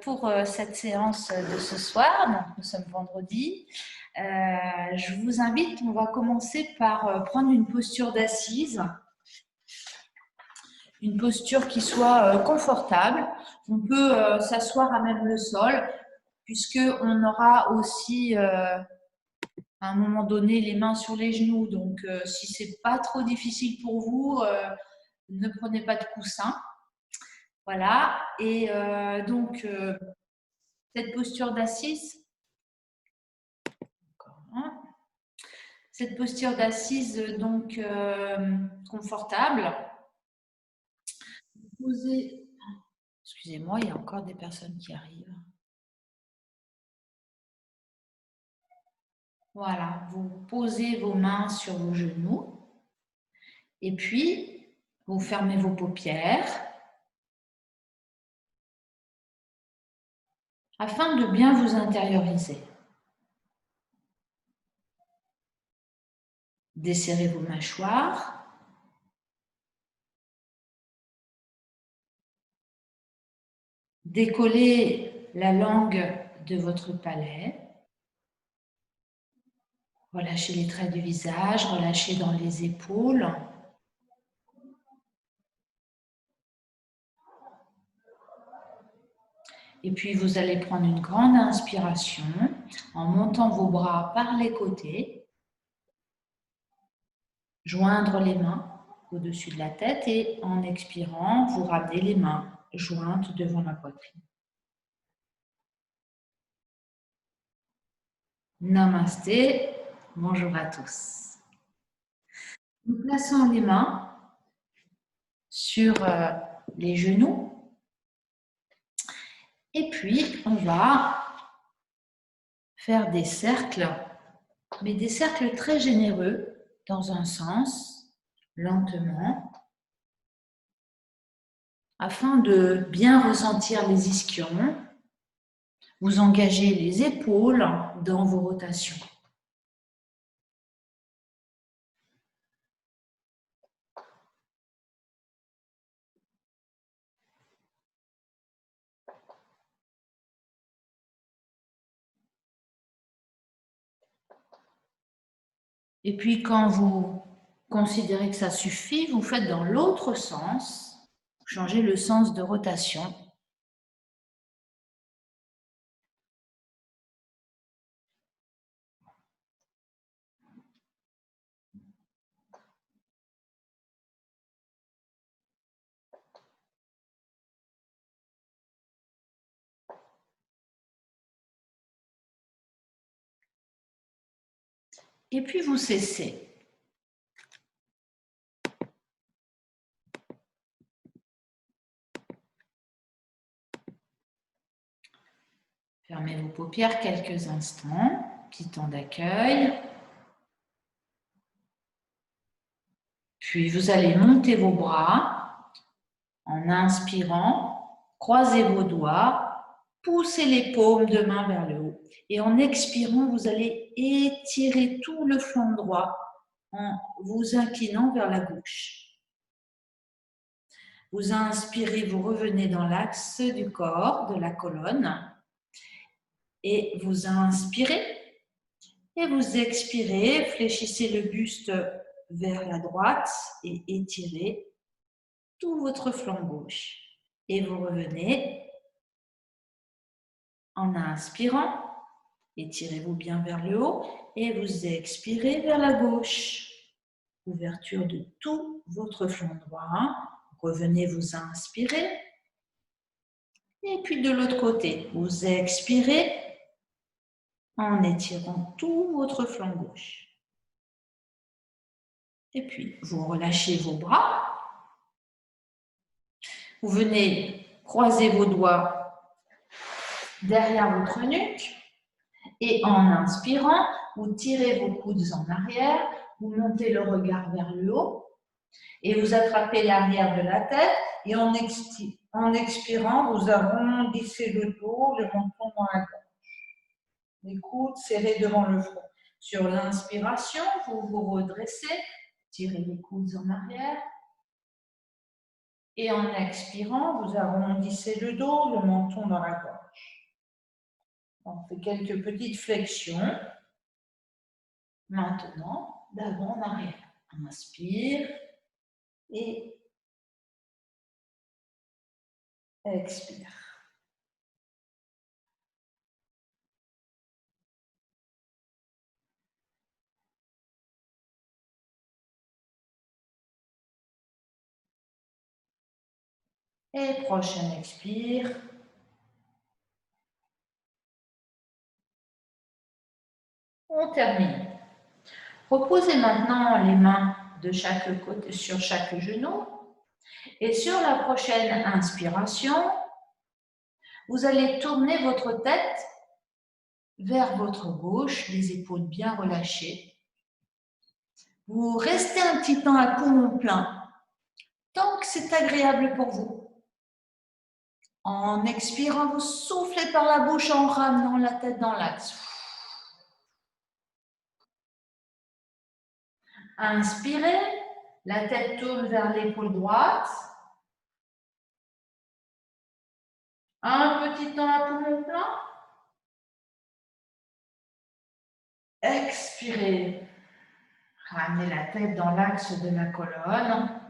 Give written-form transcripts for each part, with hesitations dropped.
Pour cette séance de ce soir, donc nous sommes vendredi, je vous invite, on va commencer par prendre une posture d'assise, une posture qui soit confortable. On peut s'asseoir à même le sol, puisqu'on aura aussi à un moment donné les mains sur les genoux. Donc si ce n'est pas trop difficile pour vous, ne prenez pas de coussin. Voilà, et donc cette posture d'assise, donc confortable. Posez, excusez-moi, il y a encore des personnes qui arrivent. Voilà, vous posez vos mains sur vos genoux et puis vous fermez vos paupières afin de bien vous intérioriser. Desserrez vos mâchoires. Décollez la langue de votre palais. Relâchez les traits du visage, relâchez dans les épaules. Et puis, vous allez prendre une grande inspiration en montant vos bras par les côtés. Joindre les mains au-dessus de la tête et en expirant, vous ramenez les mains jointes devant la poitrine. Namasté, bonjour à tous. Nous plaçons les mains sur les genoux et puis on va faire des cercles, mais des cercles très généreux dans un sens, lentement, afin de bien ressentir les ischions. Vous engagez les épaules dans vos rotations. Et puis quand vous considérez que ça suffit, vous faites dans l'autre sens, changez le sens de rotation. Et puis vous cessez. Fermez vos paupières quelques instants, petit temps d'accueil. Puis vous allez monter vos bras en inspirant, croisez vos doigts, poussez les paumes de main vers le haut. Et en expirant, vous allez étirer tout le flanc droit en vous inclinant vers la gauche. Vous inspirez, vous revenez dans l'axe du corps, de la colonne. Et vous inspirez et vous expirez, fléchissez le buste vers la droite et étirez tout votre flanc gauche. Et vous revenez en inspirant, étirez-vous bien vers le haut et vous expirez vers la gauche. Ouverture de tout votre flanc droit. Revenez vous inspirer. Et puis de l'autre côté, vous expirez en étirant tout votre flanc gauche. Et puis, vous relâchez vos bras. Vous venez croiser vos doigts derrière votre nuque. Et en inspirant, vous tirez vos coudes en arrière. Vous montez le regard vers le haut. Et vous attrapez l'arrière de la tête. Et en expirant, vous arrondissez le dos, le menton dans la gorge. Les coudes serrés devant le front. Sur l'inspiration, vous vous redressez. Tirez les coudes en arrière. Et en expirant, vous arrondissez le dos, le menton dans la gorge. On fait quelques petites flexions. Maintenant, d'avant en arrière. Inspire et expire. Et prochaine expire. On termine. Reposez maintenant les mains de chaque côté, sur chaque genou. Et sur la prochaine inspiration, vous allez tourner votre tête vers votre gauche, les épaules bien relâchées. Vous restez un petit temps à poumon plein, tant que c'est agréable pour vous. En expirant, vous soufflez par la bouche en ramenant la tête dans l'axe. Inspirez, la tête tourne vers l'épaule droite. Un petit temps à poumon plein. Expirez. Ramenez la tête dans l'axe de la colonne.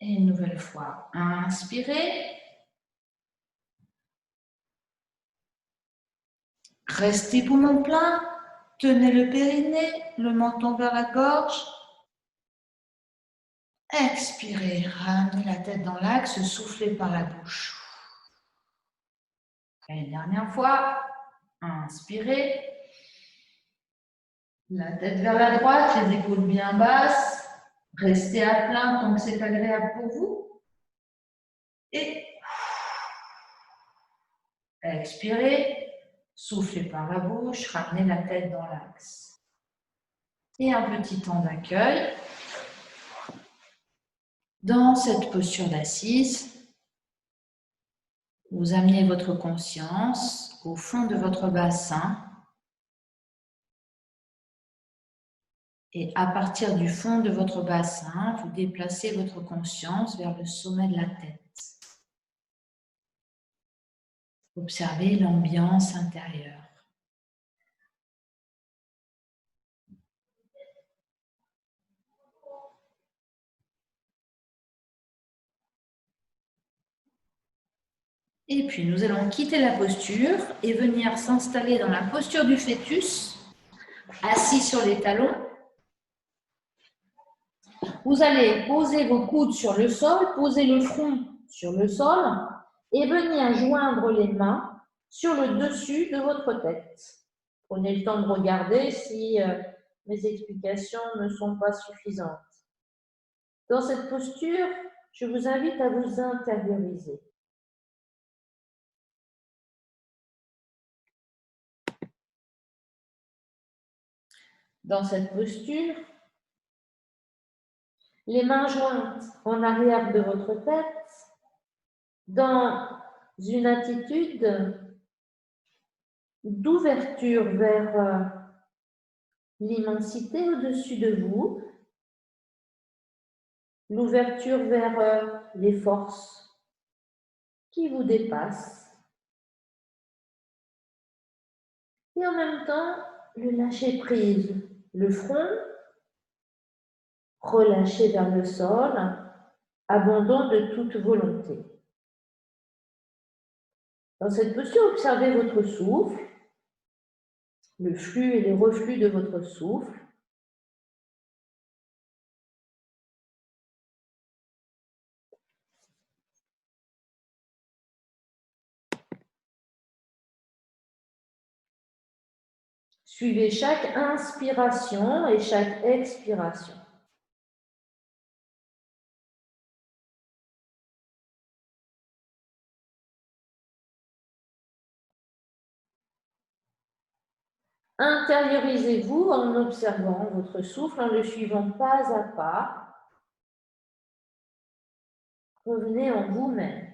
Et une nouvelle fois, inspirez. Restez poumon plein. Tenez le périnée, le menton vers la gorge. Expirez. Ramenez la tête dans l'axe, soufflez par la bouche. Et une dernière fois, inspirez. La tête vers la droite, les épaules bien basses. Restez à plein tant que c'est agréable pour vous. Et expirez. Soufflez par la bouche, ramenez la tête dans l'axe. Et un petit temps d'accueil. Dans cette posture d'assise, vous amenez votre conscience au fond de votre bassin. Et à partir du fond de votre bassin, vous déplacez votre conscience vers le sommet de la tête. Observez l'ambiance intérieure. Et puis, nous allons quitter la posture et venir s'installer dans la posture du fœtus, assis sur les talons. Vous allez poser vos coudes sur le sol, poser le front sur le sol et venir joindre les mains sur le dessus de votre tête. Prenez le temps de regarder si mes explications ne sont pas suffisantes. Dans cette posture, je vous invite à vous intérioriser. Dans cette posture, les mains jointes en arrière de votre tête, dans une attitude d'ouverture vers l'immensité au-dessus de vous, l'ouverture vers les forces qui vous dépassent, et en même temps, le lâcher prise, le front relâché vers le sol, abandon de toute volonté. Dans cette posture, observez votre souffle, le flux et le reflux de votre souffle. Suivez chaque inspiration et chaque expiration. Intériorisez-vous en observant votre souffle, en le suivant pas à pas. Revenez en vous-même.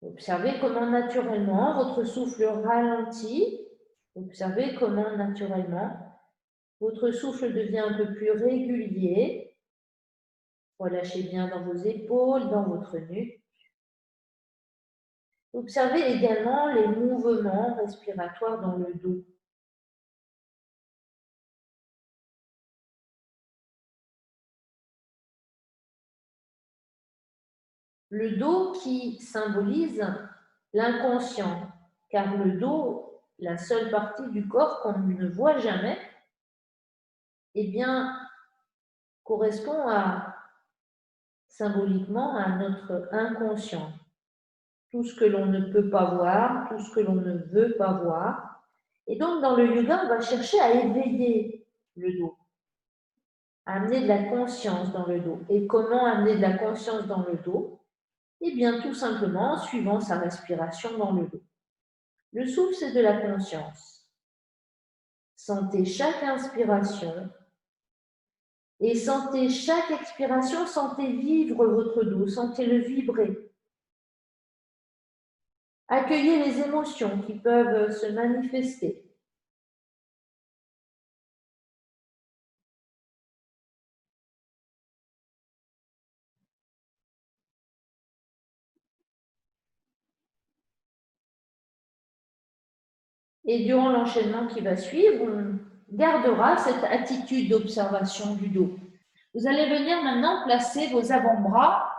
Observez comment naturellement votre souffle ralentit. Observez comment naturellement votre souffle devient un peu plus régulier. Relâchez bien dans vos épaules, dans votre nuque. Observez également les mouvements respiratoires dans le dos. Le dos qui symbolise l'inconscient, car le dos, la seule partie du corps qu'on ne voit jamais, eh bien, correspond symboliquement à notre inconscient. Tout ce que l'on ne peut pas voir, tout ce que l'on ne veut pas voir. Et donc, dans le yoga, on va chercher à éveiller le dos, à amener de la conscience dans le dos. Et comment amener de la conscience dans le dos? Eh bien, tout simplement en suivant sa respiration dans le dos. Le souffle, c'est de la conscience. Sentez chaque inspiration et sentez chaque expiration, sentez vivre votre dos, sentez-le vibrer. Accueillez les émotions qui peuvent se manifester. Et durant l'enchaînement qui va suivre, on gardera cette attitude d'observation du dos. Vous allez venir maintenant placer vos avant-bras,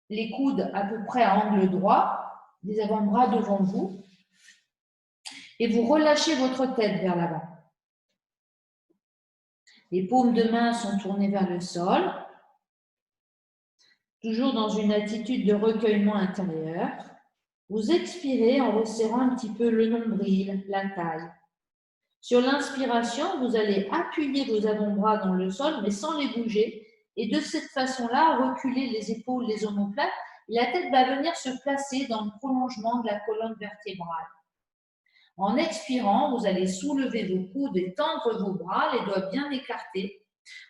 les coudes à peu près à angle droit, les avant-bras devant vous, et vous relâchez votre tête vers l'avant. Les paumes de main sont tournées vers le sol, toujours dans une attitude de recueillement intérieur. Vous expirez en resserrant un petit peu le nombril, la taille. Sur l'inspiration, vous allez appuyer vos avant-bras dans le sol, mais sans les bouger. Et de cette façon-là, reculer les épaules, les omoplates. Et la tête va venir se placer dans le prolongement de la colonne vertébrale. En expirant, vous allez soulever vos coudes et tendre vos bras, les doigts bien écartés.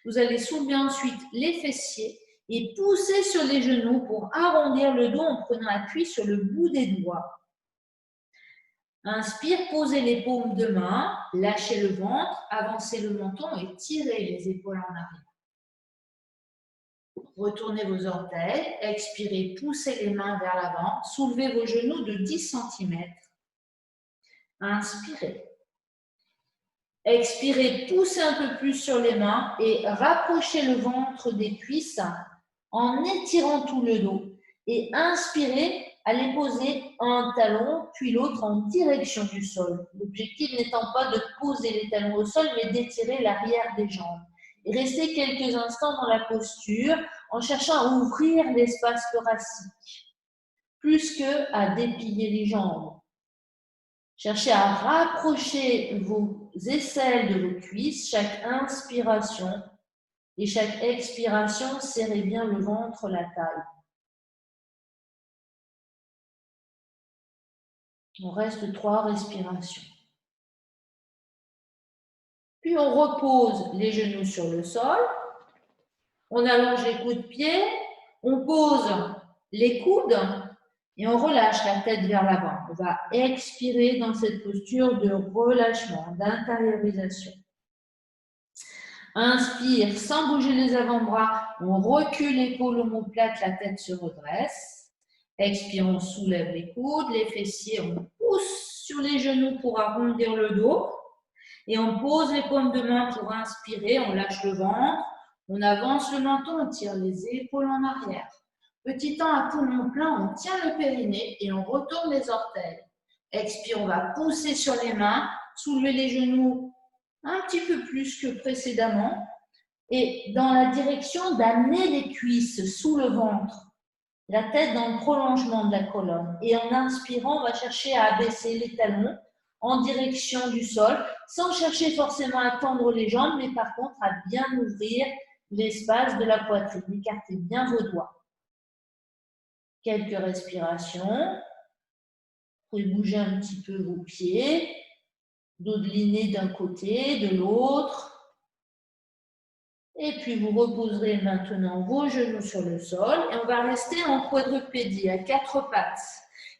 Vous allez soulever ensuite les fessiers et pousser sur les genoux pour arrondir le dos en prenant appui sur le bout des doigts. Inspire, posez les paumes de main, lâchez le ventre, avancez le menton et tirez les épaules en arrière. Retournez vos orteils, expirez, poussez les mains vers l'avant, soulevez vos genoux de 10 cm. Inspirez. Expirez, poussez un peu plus sur les mains et rapprochez le ventre des cuisses en étirant tout le dos. Et inspirez, allez poser un talon puis l'autre en direction du sol. L'objectif n'étant pas de poser les talons au sol, mais d'étirer l'arrière des jambes. Et restez quelques instants dans la posture en cherchant à ouvrir l'espace thoracique, plus qu'à dépiller les jambes. Cherchez à rapprocher vos aisselles de vos cuisses, chaque inspiration et chaque expiration, serrez bien le ventre, la taille. On reste 3 respirations. Puis on repose les genoux sur le sol, on allonge les coudes de pied, on pose les coudes et on relâche la tête vers l'avant. On va expirer dans cette posture de relâchement, d'intériorisation. Inspire, sans bouger les avant-bras, on recule l'épaule omoplate, la tête se redresse. Expire, on soulève les coudes, les fessiers, on pousse sur les genoux pour arrondir le dos. Et on pose les paumes de main pour inspirer, on lâche le ventre, on avance le menton, on tire les épaules en arrière. Petit temps à poumon plein, on tient le périnée et on retourne les orteils. Expire, on va pousser sur les mains, soulever les genoux un petit peu plus que précédemment et dans la direction d'amener les cuisses sous le ventre, la tête dans le prolongement de la colonne. Et en inspirant, on va chercher à abaisser les talons en direction du sol, sans chercher forcément à tendre les jambes, mais par contre à bien ouvrir l'espace de la poitrine. Écartez bien vos doigts. Quelques respirations. Vous pouvez bouger un petit peu vos pieds, dodelinez d'un côté, de l'autre. Et puis vous reposerez maintenant vos genoux sur le sol et on va rester en quadrupédie à 4 pattes.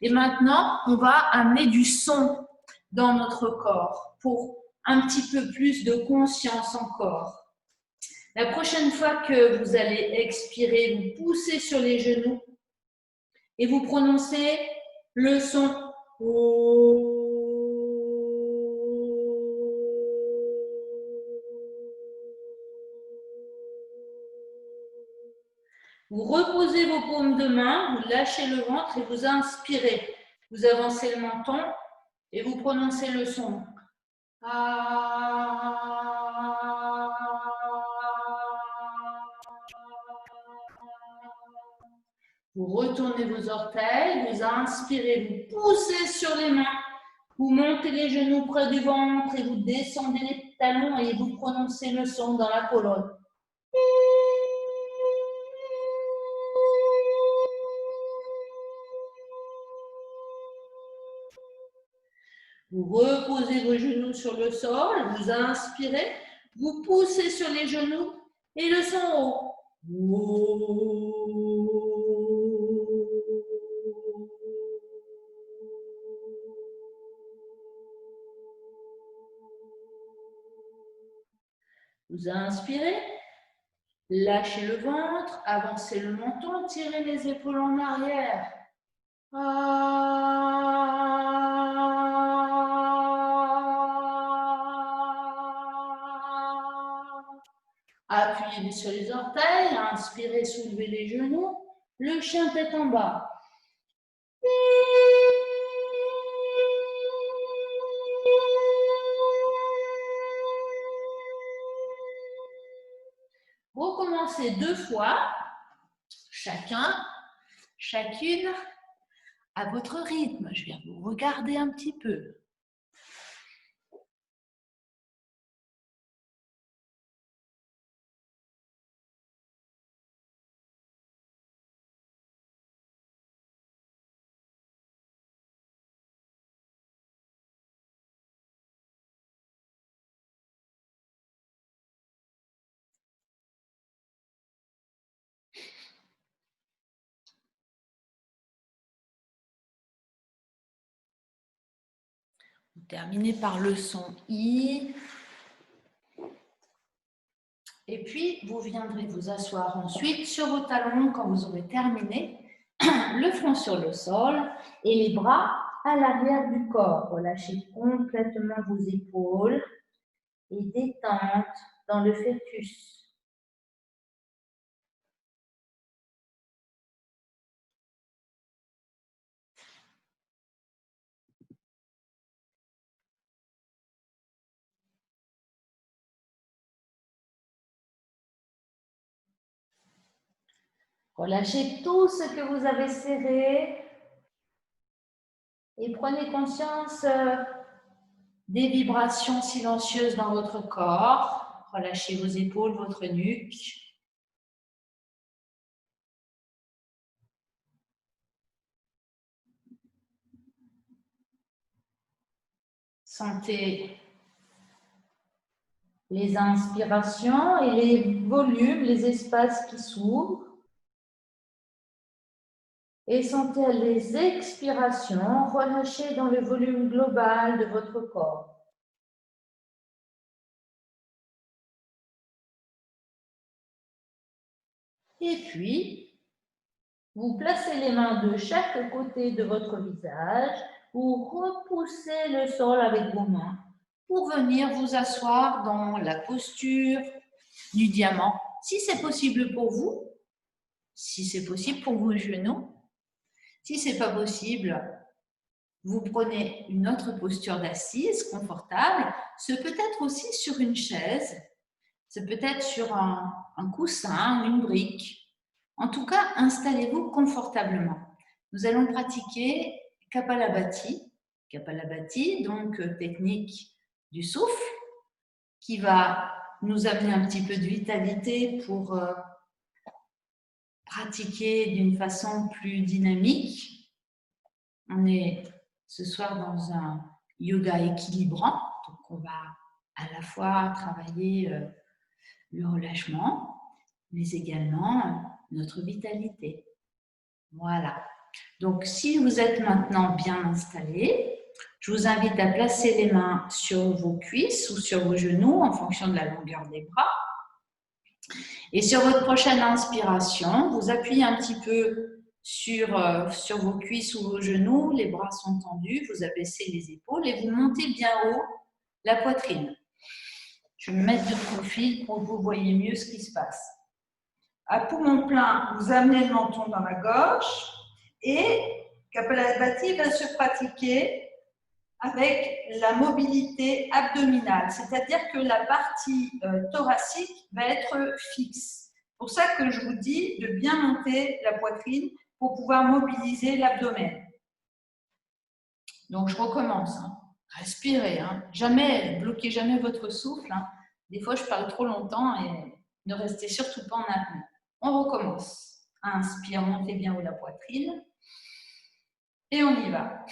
Et maintenant, on va amener du son dans notre corps pour un petit peu plus de conscience encore. La prochaine fois que vous allez expirer, vous poussez sur les genoux et vous prononcez le son O. Vous reposez vos paumes de main, vous lâchez le ventre et vous inspirez. Vous avancez le menton et vous prononcez le son. Vous retournez vos orteils, vous inspirez, vous poussez sur les mains, vous montez les genoux près du ventre et vous descendez les talons et vous prononcez le son dans la colonne. Vous reposez vos genoux sur le sol, vous inspirez, vous poussez sur les genoux et le son haut. Vous inspirez, lâchez le ventre, avancez le menton, tirez les épaules en arrière. Appuyez sur les orteils, inspirez, soulevez les genoux, le chien tête en bas. Recommencez 2 fois, chacune à votre rythme. Je viens vous regarder un petit peu. Vous terminez par le son I. Et puis, vous viendrez vous asseoir ensuite sur vos talons quand vous aurez terminé, le front sur le sol et les bras à l'arrière du corps. Relâchez complètement vos épaules et détente dans le fœtus. Relâchez tout ce que vous avez serré et prenez conscience des vibrations silencieuses dans votre corps. Relâchez vos épaules, votre nuque. Sentez les inspirations et les volumes, les espaces qui s'ouvrent. Et sentez les expirations relâchées dans le volume global de votre corps. Et puis, vous placez les mains de chaque côté de votre visage, vous repoussez le sol avec vos mains pour venir vous asseoir dans la posture du diamant. Si c'est possible pour vous, si c'est possible pour vos genoux, si ce n'est pas possible, vous prenez une autre posture d'assise confortable. Ce peut être aussi sur une chaise, ce peut être sur un coussin, une brique. En tout cas, installez-vous confortablement. Nous allons pratiquer Kapalabhati. Kapalabhati, donc technique du souffle, qui va nous amener un petit peu de vitalité pour pratiquer d'une façon plus dynamique. On est ce soir dans un yoga équilibrant, donc on va à la fois travailler le relâchement, mais également notre vitalité. Voilà. Donc, si vous êtes maintenant bien installé, je vous invite à placer les mains sur vos cuisses ou sur vos genoux en fonction de la longueur des bras. Et sur votre prochaine inspiration, vous appuyez un petit peu sur vos cuisses ou vos genoux, les bras sont tendus, vous abaissez les épaules et vous montez bien haut la poitrine. Je vais me mettre de profil pour que vous voyez mieux ce qui se passe. À poumon plein, vous amenez le menton dans la gorge et Kapalabhati va se pratiquer avec la mobilité abdominale, c'est-à-dire que la partie thoracique va être fixe. C'est pour ça que je vous dis de bien monter la poitrine pour pouvoir mobiliser l'abdomen. Donc, je recommence. Hein. Respirez. Hein. Jamais, bloquez jamais votre souffle. Hein. Des fois, je parle trop longtemps et ne restez surtout pas en apnée. On recommence. Inspire, montez bien haut la poitrine. Et on y va.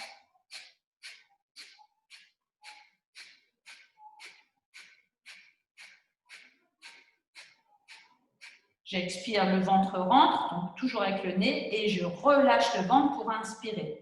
J'expire, le ventre rentre, donc toujours avec le nez, et je relâche le ventre pour inspirer.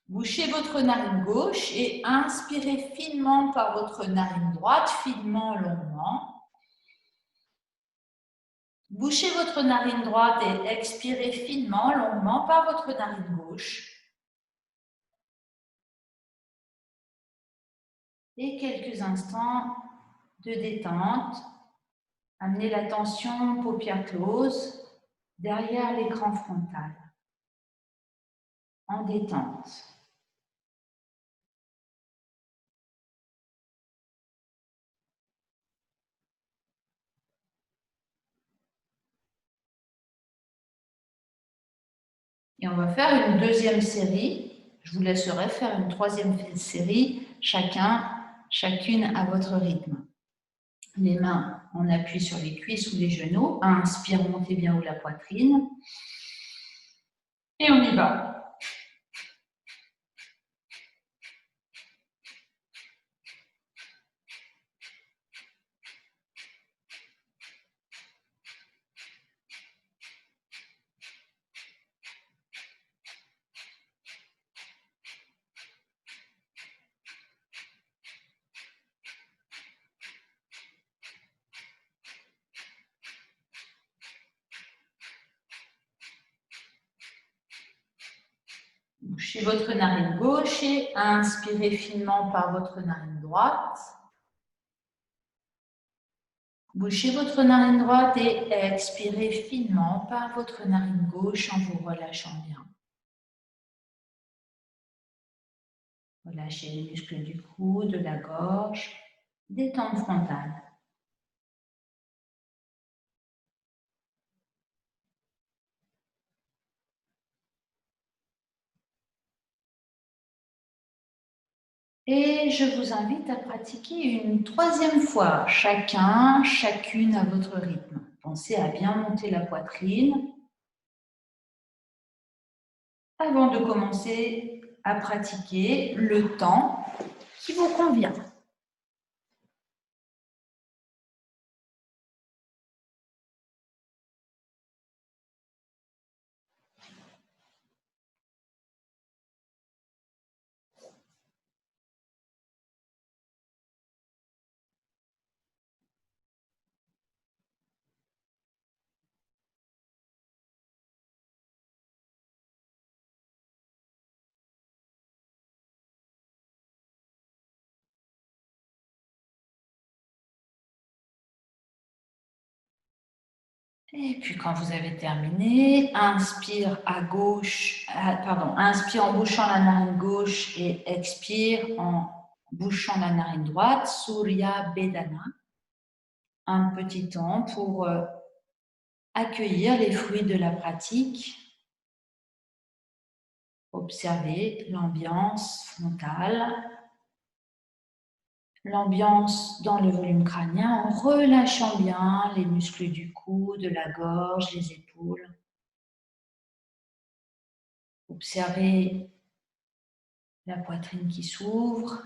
Bouchez votre narine gauche et inspirez finement par votre narine droite, finement, longuement. Bouchez votre narine droite et expirez finement, longuement par votre narine gauche. Et quelques instants de détente. Amenez l'attention, paupières closes, derrière l'écran frontal, en détente. Et on va faire une deuxième série. Je vous laisserai faire une troisième série, chacune à votre rythme. Les mains, on appuie sur les cuisses ou les genoux. Inspire, montez bien haut la poitrine. Et on y va. Bouchez votre narine gauche et inspirez finement par votre narine droite. Bouchez votre narine droite et expirez finement par votre narine gauche en vous relâchant bien. Relâchez les muscles du cou, de la gorge, détente frontale. Et je vous invite à pratiquer une troisième fois, chacune à votre rythme. Pensez à bien monter la poitrine avant de commencer à pratiquer le temps qui vous convient. Et puis quand vous avez terminé, inspire inspire en bouchant la narine gauche et expire en bouchant la narine droite, Surya Bedana. Un petit temps pour accueillir les fruits de la pratique. Observez l'ambiance frontale, l'ambiance dans le volume crânien en relâchant bien les muscles du cou, de la gorge, les épaules. Observez la poitrine qui s'ouvre.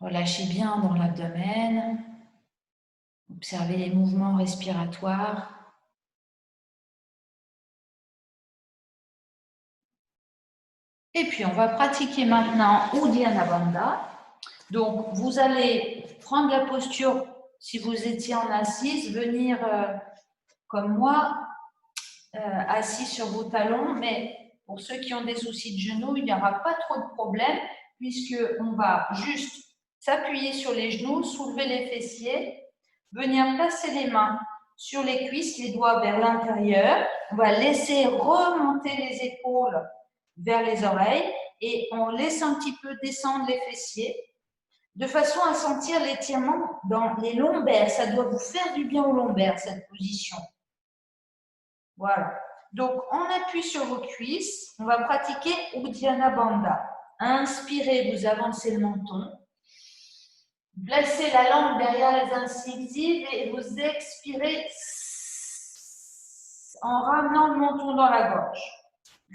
Relâchez bien dans l'abdomen. Observez les mouvements respiratoires. Et puis, on va pratiquer maintenant Uddiyana Bandha. Donc, vous allez prendre la posture, si vous étiez en assise, venir comme moi, assis sur vos talons, mais pour ceux qui ont des soucis de genoux, il n'y aura pas trop de problème, puisqu'on va juste s'appuyer sur les genoux, soulever les fessiers, venir placer les mains sur les cuisses, les doigts vers l'intérieur. On va laisser remonter les épaules vers les oreilles et on laisse un petit peu descendre les fessiers de façon à sentir l'étirement dans les lombaires. Ça doit vous faire du bien aux lombaires, cette position. Voilà. Donc, on appuie sur vos cuisses. On va pratiquer Uddiyana Bandha. Inspirez, vous avancez le menton. Placez la langue derrière les incisives et vous expirez en ramenant le menton dans la gorge.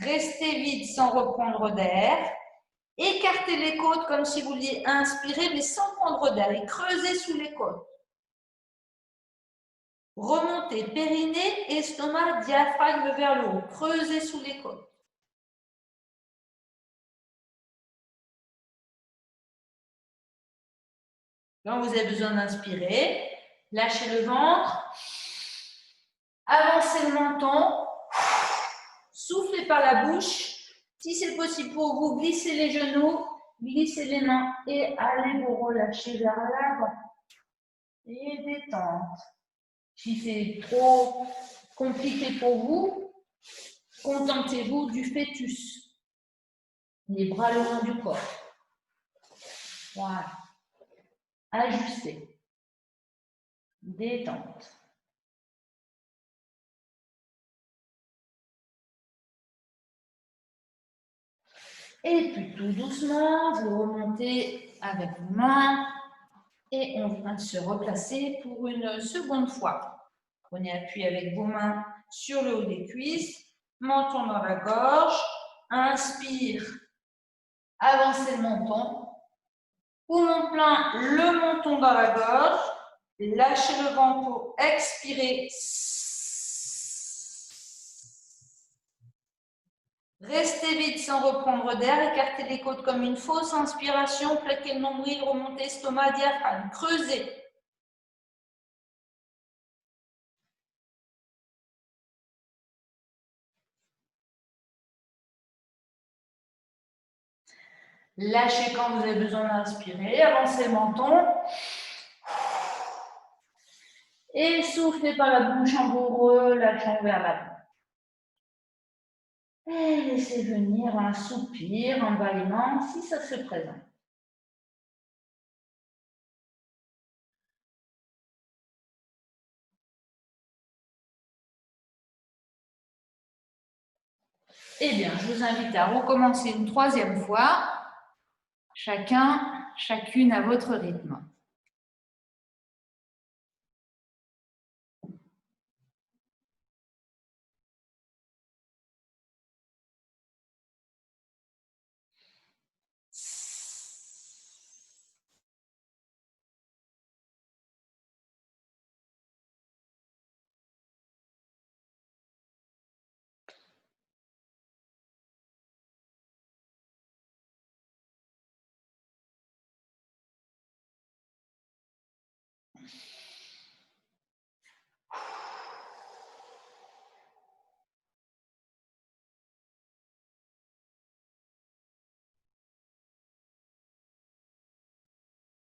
Restez vide sans reprendre d'air. Écartez les côtes comme si vous vouliez inspirer, mais sans prendre d'air. Et creusez sous les côtes. Remontez périnée, estomac, diaphragme vers le haut. Creusez sous les côtes. Quand vous avez besoin d'inspirer, lâchez le ventre. Avancez le menton. Soufflez par la bouche. Si c'est possible pour vous, glissez les genoux, glissez les mains et allez vous relâcher vers l'avant. Et détente. Si c'est trop compliqué pour vous, contentez-vous du fœtus. Les bras le long du corps. Voilà. Ajustez. Détente. Et puis tout doucement, vous remontez avec vos mains et on va se replacer pour une seconde fois. Prenez appui avec vos mains sur le haut des cuisses, menton dans la gorge, inspire, avancez le menton, poumon plein, le menton dans la gorge, lâchez le ventre pour expirer. Restez vide sans reprendre d'air, écartez les côtes comme une fausse inspiration, plaquez le nombril, remontez estomac, diaphragme, creusez. Lâchez quand vous avez besoin d'inspirer, avancez le menton. Et soufflez par la bouche en vous relâchant vers l'avant. Et laissez venir un soupir, un bâillement si ça se présente. Eh bien, je vous invite à recommencer une troisième fois, chacune à votre rythme.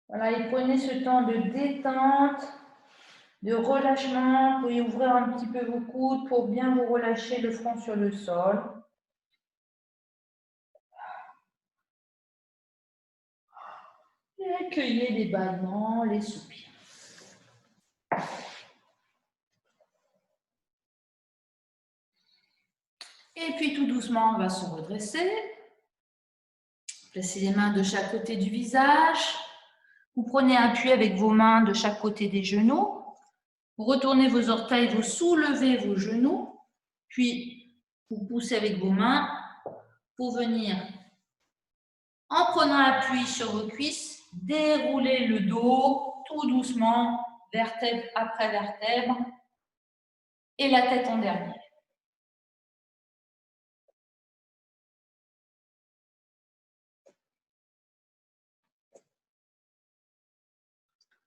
Voilà, et prenez ce temps de détente, de relâchement. Vous pouvez ouvrir un petit peu vos coudes pour bien vous relâcher le front sur le sol. Et accueillez les bâillements, les soupirs. Et puis tout doucement, on va se redresser. Placez les mains de chaque côté du visage. Vous prenez appui avec vos mains de chaque côté des genoux. Vous retournez vos orteils, vous soulevez vos genoux. Puis, vous poussez avec vos mains pour venir, en prenant appui sur vos cuisses, Déroulez le dos tout doucement, vertèbre après vertèbre, et la tête en dernier.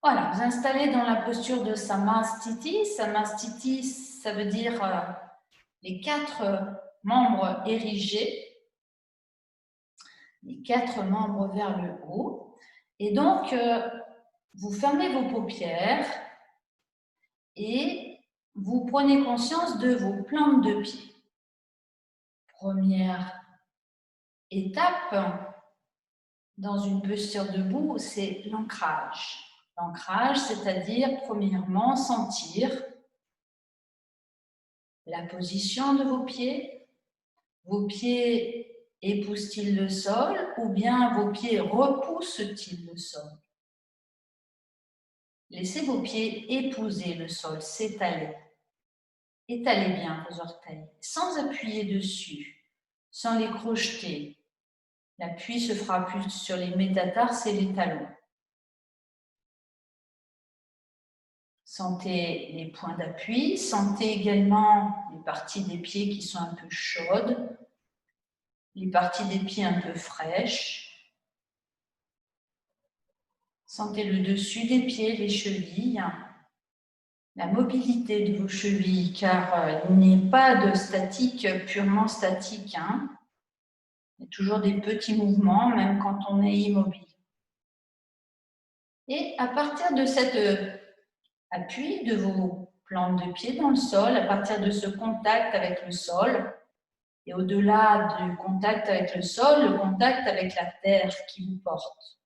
Voilà, vous installez dans la posture de Samastiti. Samastiti, ça veut dire les 4 membres érigés, les 4 membres vers le haut. Et donc, vous fermez vos paupières et vous prenez conscience de vos plantes de pied. Première étape dans une posture debout, c'est l'ancrage. L'ancrage, c'est-à-dire, premièrement, sentir la position de vos pieds. Vos pieds épousent-ils le sol ou bien vos pieds repoussent-ils le sol? Laissez vos pieds épouser le sol, s'étaler. Étalez bien vos orteils, sans appuyer dessus, sans les crocheter. L'appui se fera plus sur les métatarses et les talons. Sentez les points d'appui, sentez également les parties des pieds qui sont un peu chaudes, les parties des pieds un peu fraîches. Sentez le dessus des pieds, les chevilles, la mobilité de vos chevilles, car il n'est pas de statique purement statique. Il y a toujours des petits mouvements, même quand on est immobile. Et à partir de cet appui de vos plantes de pied dans le sol, à partir de ce contact avec le sol, et au-delà du contact avec le sol, le contact avec la terre qui vous porte.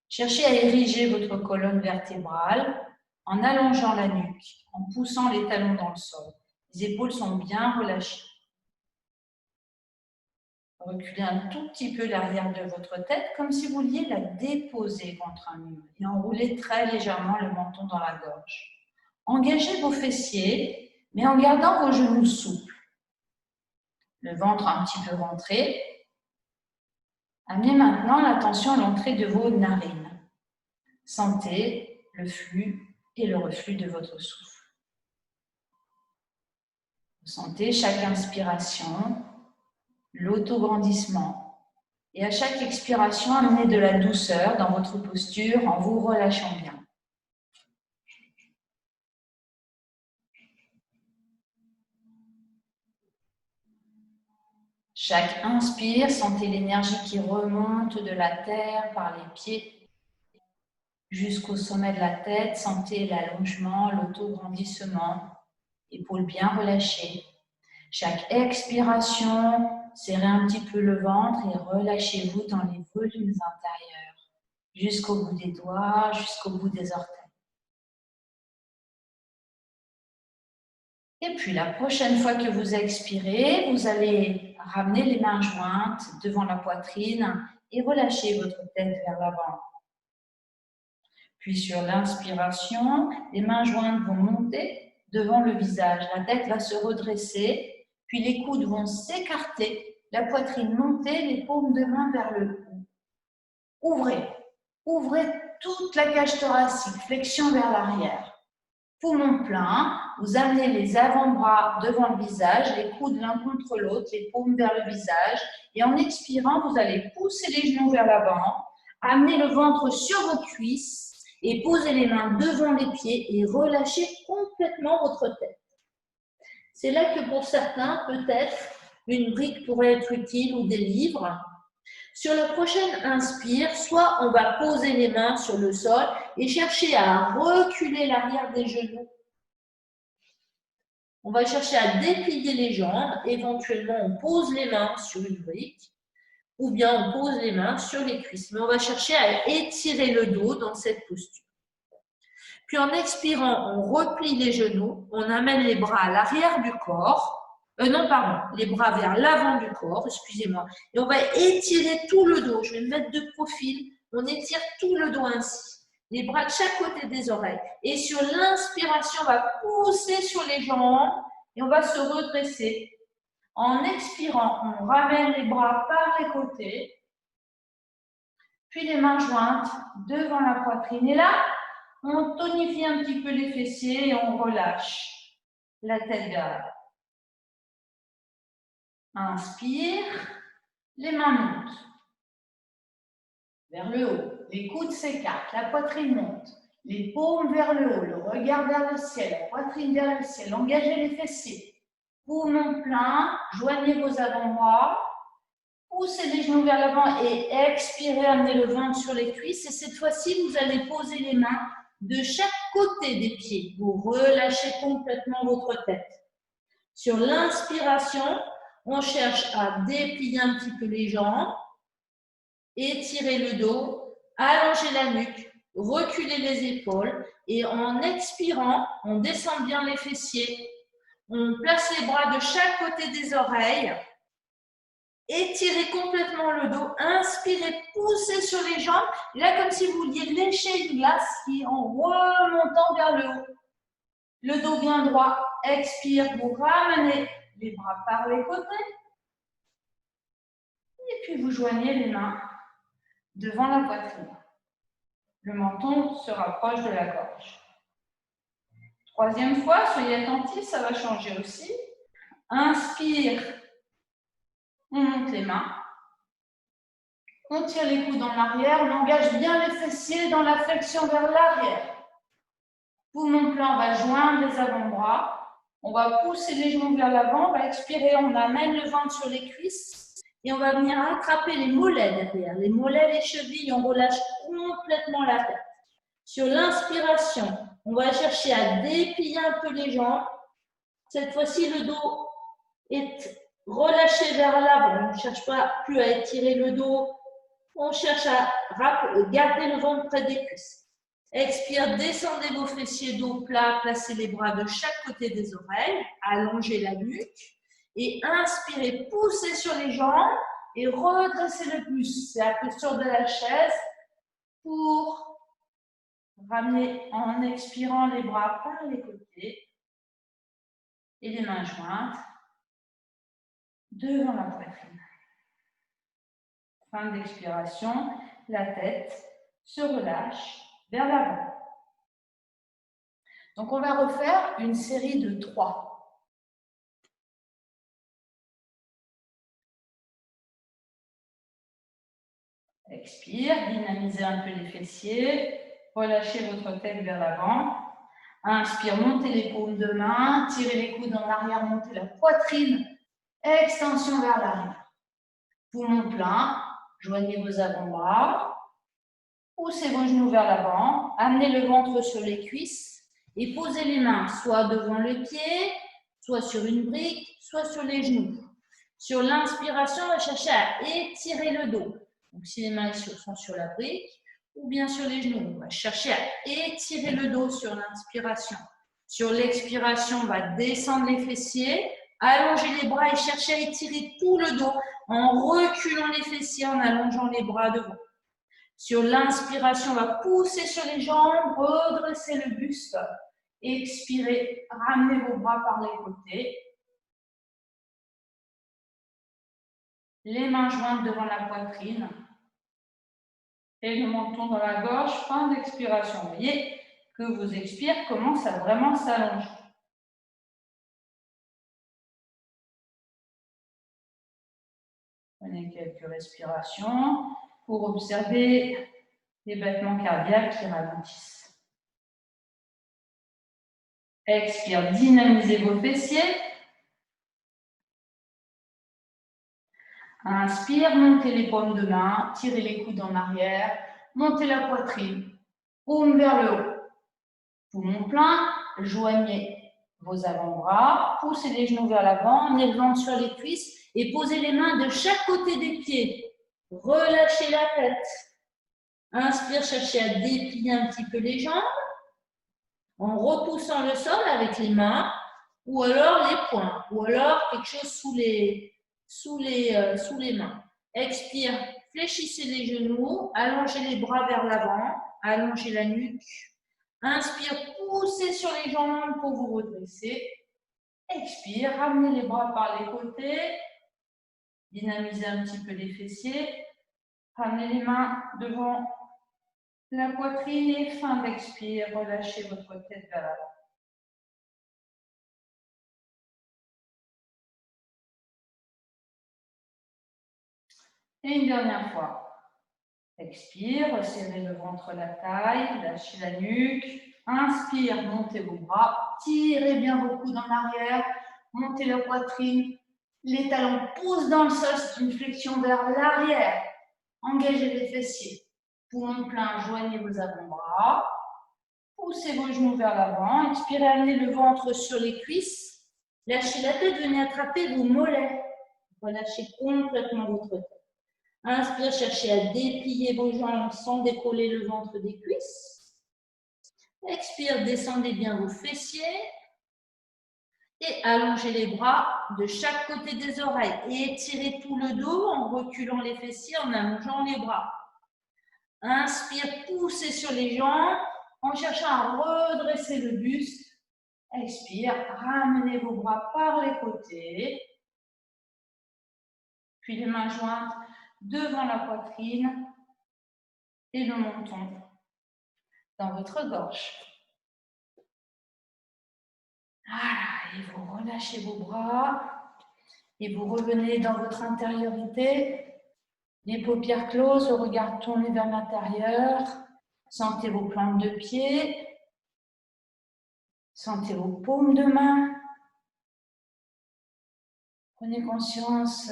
Cherchez à ériger votre colonne vertébrale en allongeant la nuque, en poussant les talons dans le sol. Les épaules sont bien relâchées. Reculez un tout petit peu l'arrière de votre tête, comme si vous vouliez la déposer contre un mur et enroulez très légèrement le menton dans la gorge. Engagez vos fessiers, mais en gardant vos genoux souples. Le ventre un petit peu rentré. Amenez maintenant l'attention à l'entrée de vos narines. Sentez le flux et le reflux de votre souffle. Vous sentez chaque inspiration, l'autograndissement. Et à chaque expiration, amenez de la douceur dans votre posture en vous relâchant bien. Chaque inspire, sentez l'énergie qui remonte de la terre par les pieds jusqu'au sommet de la tête. Sentez l'allongement, l'autograndissement, épaules bien relâchées. Chaque expiration, serrez un petit peu le ventre et relâchez-vous dans les volumes intérieurs, jusqu'au bout des doigts, jusqu'au bout des orteils. Et puis la prochaine fois que vous expirez, vous allez ramener les mains jointes devant la poitrine et relâcher votre tête vers l'avant. Puis sur l'inspiration, les mains jointes vont monter devant le visage. La tête va se redresser, puis les coudes vont s'écarter, la poitrine monter, les paumes de main vers le haut. Ouvrez toute la cage thoracique, flexion vers l'arrière. Poumon plein, vous amenez les avant-bras devant le visage, les coudes l'un contre l'autre, les paumes vers le visage. Et en expirant, vous allez pousser les genoux vers l'avant, amener le ventre sur vos cuisses et poser les mains devant les pieds et relâcher complètement votre tête. C'est là que pour certains, peut-être, une brique pourrait être utile ou des livres. Sur la prochaine inspire, soit on va poser les mains sur le sol et chercher à reculer l'arrière des genoux. On va chercher à déplier les jambes. Éventuellement, on pose les mains sur une brique ou bien on pose les mains sur les cuisses. Mais on va chercher à étirer le dos dans cette posture. Puis en expirant, on replie les genoux, on amène les bras à l'arrière du corps. Les bras vers l'avant du corps, excusez-moi. Et on va étirer tout le dos. Je vais me mettre de profil. On étire tout le dos ainsi. Les bras de chaque côté des oreilles. Et sur l'inspiration, on va pousser sur les jambes et on va se redresser. En expirant, on ramène les bras par les côtés. Puis les mains jointes devant la poitrine. Et là, on tonifie un petit peu les fessiers et on relâche la tête vers l'avant. Inspire, les mains montent vers le haut. Les coudes s'écartent, la poitrine monte. Les paumes vers le haut, le regard vers le ciel, la poitrine vers le ciel. Engagez les fessiers. Poumon plein, joignez vos avant-bras. Poussez les genoux vers l'avant et expirez, amenez le ventre sur les cuisses. Et cette fois-ci, vous allez poser les mains de chaque côté des pieds. Vous relâchez complètement votre tête. Sur l'inspiration, on cherche à déplier un petit peu les jambes, étirer le dos, allonger la nuque, reculer les épaules. Et en expirant, on descend bien les fessiers. On place les bras de chaque côté des oreilles. Étirez complètement le dos, inspirez, poussez sur les jambes. Là, comme si vous vouliez lécher une glace et en remontant vers le haut. Le dos bien droit, expire, vous ramenez les bras par les côtés. Et puis vous joignez les mains devant la poitrine. Le menton se rapproche de la gorge. Troisième fois, soyez attentifs, ça va changer aussi. Inspire, on monte les mains. On tire les coudes en arrière, on engage bien les fessiers dans la flexion vers l'arrière. Poumon plein, on va joindre les avant-bras. On va pousser les genoux vers l'avant, on va expirer, on amène le ventre sur les cuisses et on va venir attraper les mollets derrière. Les mollets, les chevilles, on relâche complètement la tête. Sur l'inspiration, on va chercher à déplier un peu les jambes. Cette fois-ci, le dos est relâché vers l'avant. On ne cherche pas plus à étirer le dos. On cherche à garder le ventre près des cuisses. Expire, descendez vos fessiers dos plat, placez les bras de chaque côté des oreilles, allongez la nuque et inspirez, poussez sur les jambes et redressez le buste. C'est la posture de la chaise pour ramener en expirant les bras par les côtés et les mains jointes devant la poitrine. Fin d'expiration, la tête se relâche vers l'avant. Donc, on va refaire une série de 3. Expire, dynamisez un peu les fessiers, relâchez votre tête vers l'avant. Inspire, montez les paumes de main, tirez les coudes en arrière, montez la poitrine, extension vers l'arrière. Poumon plein, joignez vos avant-bras. Poussez vos genoux vers l'avant, amenez le ventre sur les cuisses et posez les mains soit devant le pied, soit sur une brique, soit sur les genoux. Sur l'inspiration, on va chercher à étirer le dos. Donc, si les mains sont sur la brique ou bien sur les genoux, on va chercher à étirer le dos sur l'inspiration. Sur l'expiration, on va descendre les fessiers, allonger les bras et chercher à étirer tout le dos en reculant les fessiers, en allongeant les bras devant. Sur l'inspiration, on va pousser sur les jambes, redresser le buste. Expirez, ramenez vos bras par les côtés. Les mains jointes devant la poitrine. Et le menton dans la gorge, fin d'expiration. Vous voyez que vos expires commencent à vraiment s'allonger. Prenez quelques respirations pour observer les battements cardiaques qui ralentissent. Expire, dynamisez vos fessiers. Inspire, montez les paumes de main, tirez les coudes en arrière, montez la poitrine, paume vers le haut. Poumon plein, joignez vos avant-bras, poussez les genoux vers l'avant, emmenez le ventre sur les cuisses et posez les mains de chaque côté des pieds. Relâchez la tête. Inspire, cherchez à déplier un petit peu les jambes en repoussant le sol avec les mains ou alors les poings ou alors quelque chose sous les mains. Expire, fléchissez les genoux, allongez les bras vers l'avant, allongez la nuque. Inspire, poussez sur les jambes pour vous redresser. Expire, ramenez les bras par les côtés. Dynamisez un petit peu les fessiers. Ramenez les mains devant la poitrine et fin d'expire, relâchez votre tête vers l'avant. Et une dernière fois. Expire, resserrez le ventre, la taille, lâchez la nuque. Inspire, montez vos bras, tirez bien vos coudes en arrière, montez la poitrine. Les talons poussent dans le sol, c'est une flexion vers l'arrière. Engagez les fessiers. Poumon plein, joignez vos avant-bras. Poussez vos genoux vers l'avant. Expirez, amenez le ventre sur les cuisses. Lâchez la tête, venez attraper vos mollets. Relâchez complètement votre tête. Inspire, cherchez à déplier vos jambes sans décoller le ventre des cuisses. Expire, descendez bien vos fessiers. Et allongez les bras de chaque côté des oreilles. Et étirez tout le dos en reculant les fessiers, en allongeant les bras. Inspire, poussez sur les jambes en cherchant à redresser le buste. Expire, ramenez vos bras par les côtés. Puis les mains jointes devant la poitrine et le menton dans votre gorge. Voilà, et vous relâchez vos bras et vous revenez dans votre intériorité. Les paupières closes, le regard tourné vers l'intérieur. Sentez vos plantes de pied. Sentez vos paumes de main. Prenez conscience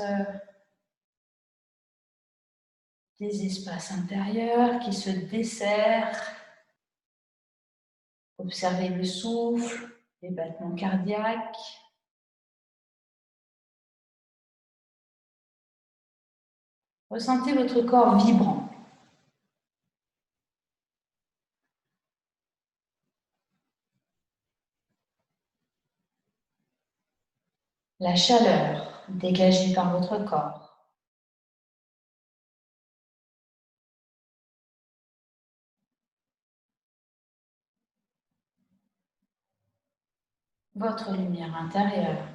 des espaces intérieurs qui se desserrent. Observez le souffle, les battements cardiaques. Ressentez votre corps vibrant. La chaleur dégagée par votre corps. Votre lumière intérieure.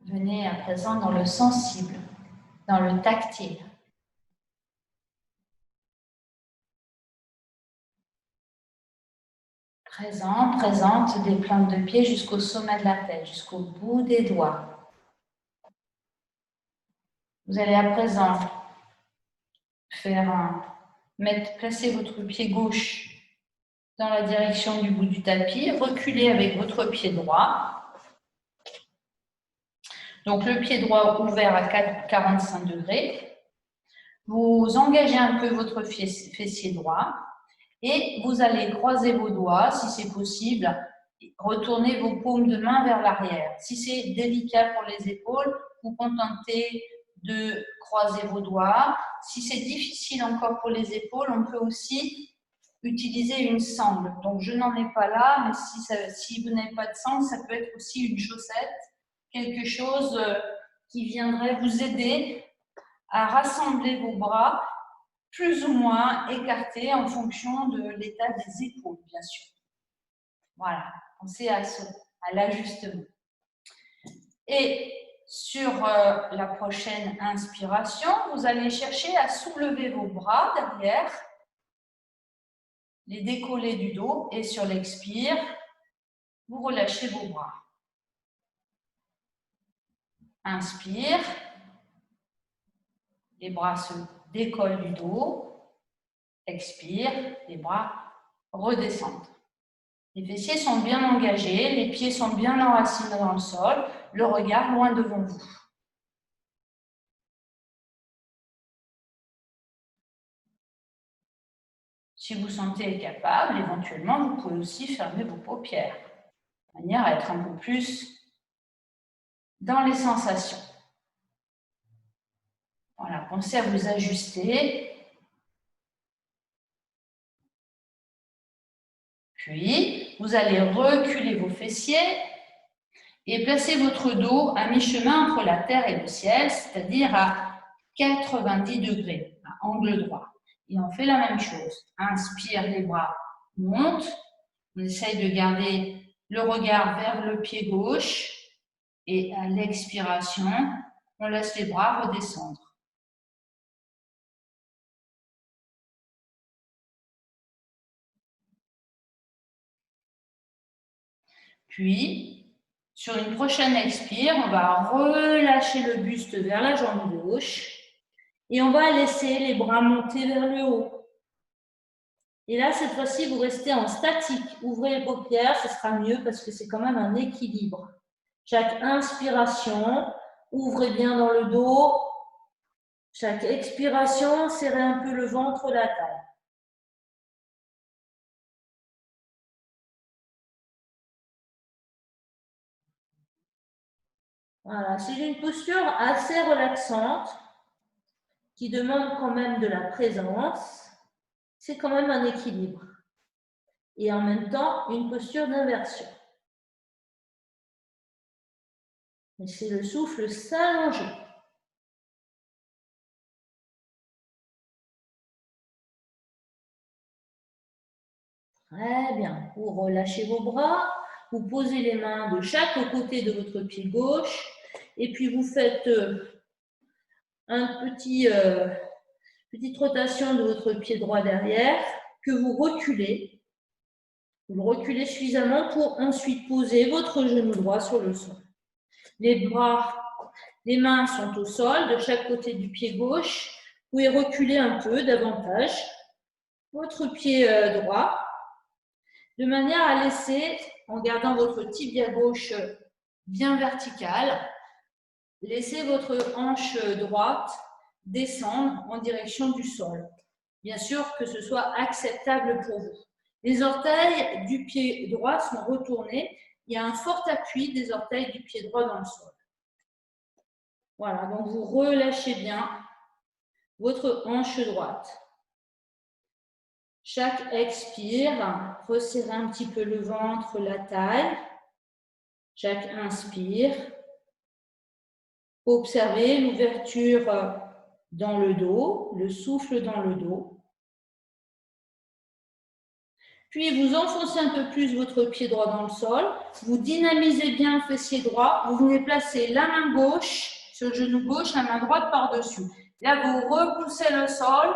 Venez à présent dans le sensible, dans le tactile. Présente des plantes de pied jusqu'au sommet de la tête, jusqu'au bout des doigts. Vous allez à présent placer votre pied gauche dans la direction du bout du tapis, reculer avec votre pied droit. Donc le pied droit ouvert à 45 degrés. Vous engagez un peu votre fessier droit et vous allez croiser vos doigts, si c'est possible, retournez vos paumes de main vers l'arrière. Si c'est délicat pour les épaules, vous contentez de croiser vos doigts. Si c'est difficile encore pour les épaules, on peut aussi utiliser une sangle. Donc je n'en ai pas là, mais si vous n'avez pas de sangle, ça peut être aussi une chaussette, quelque chose qui viendrait vous aider à rassembler vos bras plus ou moins écartés en fonction de l'état des épaules, bien sûr. Voilà, pensez à l'ajustement. Et sur la prochaine inspiration, vous allez chercher à soulever vos bras derrière, les décoller du dos et sur l'expire, vous relâchez vos bras. Inspire, les bras se décollent du dos. Expire, les bras redescendent. Les fessiers sont bien engagés, les pieds sont bien enracinés dans le sol, le regard loin devant vous. Si vous sentez capable, éventuellement, vous pouvez aussi fermer vos paupières, de manière à être un peu plus dans les sensations. Voilà, pensez à vous ajuster. Puis, vous allez reculer vos fessiers et placer votre dos à mi-chemin entre la terre et le ciel, c'est-à-dire à 90 degrés, à angle droit. Et on fait la même chose. Inspire, les bras montent. On essaye de garder le regard vers le pied gauche et à l'expiration, on laisse les bras redescendre. Puis, sur une prochaine expire, on va relâcher le buste vers la jambe gauche et on va laisser les bras monter vers le haut. Et là, cette fois-ci, vous restez en statique. Ouvrez les paupières, ce sera mieux parce que c'est quand même un équilibre. Chaque inspiration, ouvrez bien dans le dos. Chaque expiration, serrez un peu le ventre, la taille. Voilà, c'est une posture assez relaxante qui demande quand même de la présence. C'est quand même un équilibre. Et en même temps, une posture d'inversion. Laissez le souffle s'allonger. Très bien. Vous relâchez vos bras, vous posez les mains de chaque côté de votre pied gauche et puis vous faites une petite rotation de votre pied droit derrière que vous reculez. Vous le reculez suffisamment pour ensuite poser votre genou droit sur le sol. Les mains sont au sol de chaque côté du pied gauche. Vous pouvez reculer un peu davantage votre pied droit de manière à laisser, en gardant votre tibia gauche bien verticale, laissez votre hanche droite descendre en direction du sol. Bien sûr que ce soit acceptable pour vous. Les orteils du pied droit sont retournés. Il y a un fort appui des orteils du pied droit dans le sol. Voilà, donc vous relâchez bien votre hanche droite. Chaque expire, resserrez un petit peu le ventre, la taille. Chaque inspire, observez l'ouverture dans le dos, le souffle dans le dos. Puis vous enfoncez un peu plus votre pied droit dans le sol. Vous dynamisez bien le fessier droit. Vous venez placer la main gauche sur le genou gauche, la main droite par-dessus. Là, vous repoussez le sol.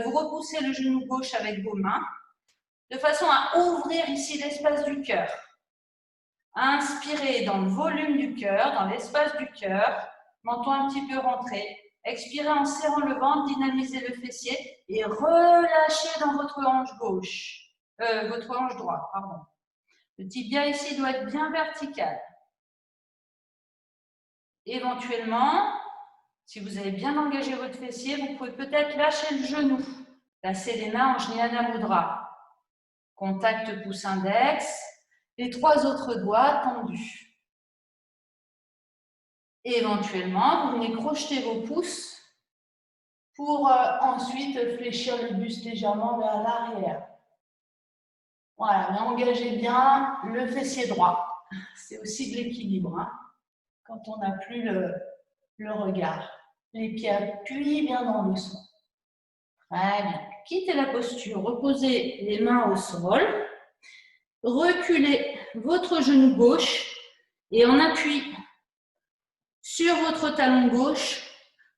Vous repoussez le genou gauche avec vos mains, de façon à ouvrir ici l'espace du cœur. Inspirez dans le volume du cœur, dans l'espace du cœur, menton un petit peu rentré. Expirez en serrant le ventre, dynamisez le fessier et relâchez dans votre hanche gauche, votre hanche droite, pardon. Le tibia ici doit être bien vertical. Éventuellement, si vous avez bien engagé votre fessier, vous pouvez peut-être lâcher le genou. Placez les mains en Jnana Mudra. Contact pouce-index, les 3 autres doigts tendus. Et éventuellement, vous venez crocheter vos pouces pour ensuite fléchir le buste légèrement vers l'arrière. Voilà, mais engagez bien le fessier droit. C'est aussi de l'équilibre, hein, quand on n'a plus le regard. Les pieds appuient bien dans le sol. Très bien. Quittez la posture, reposez les mains au sol, reculez votre genou gauche et en appui sur votre talon gauche,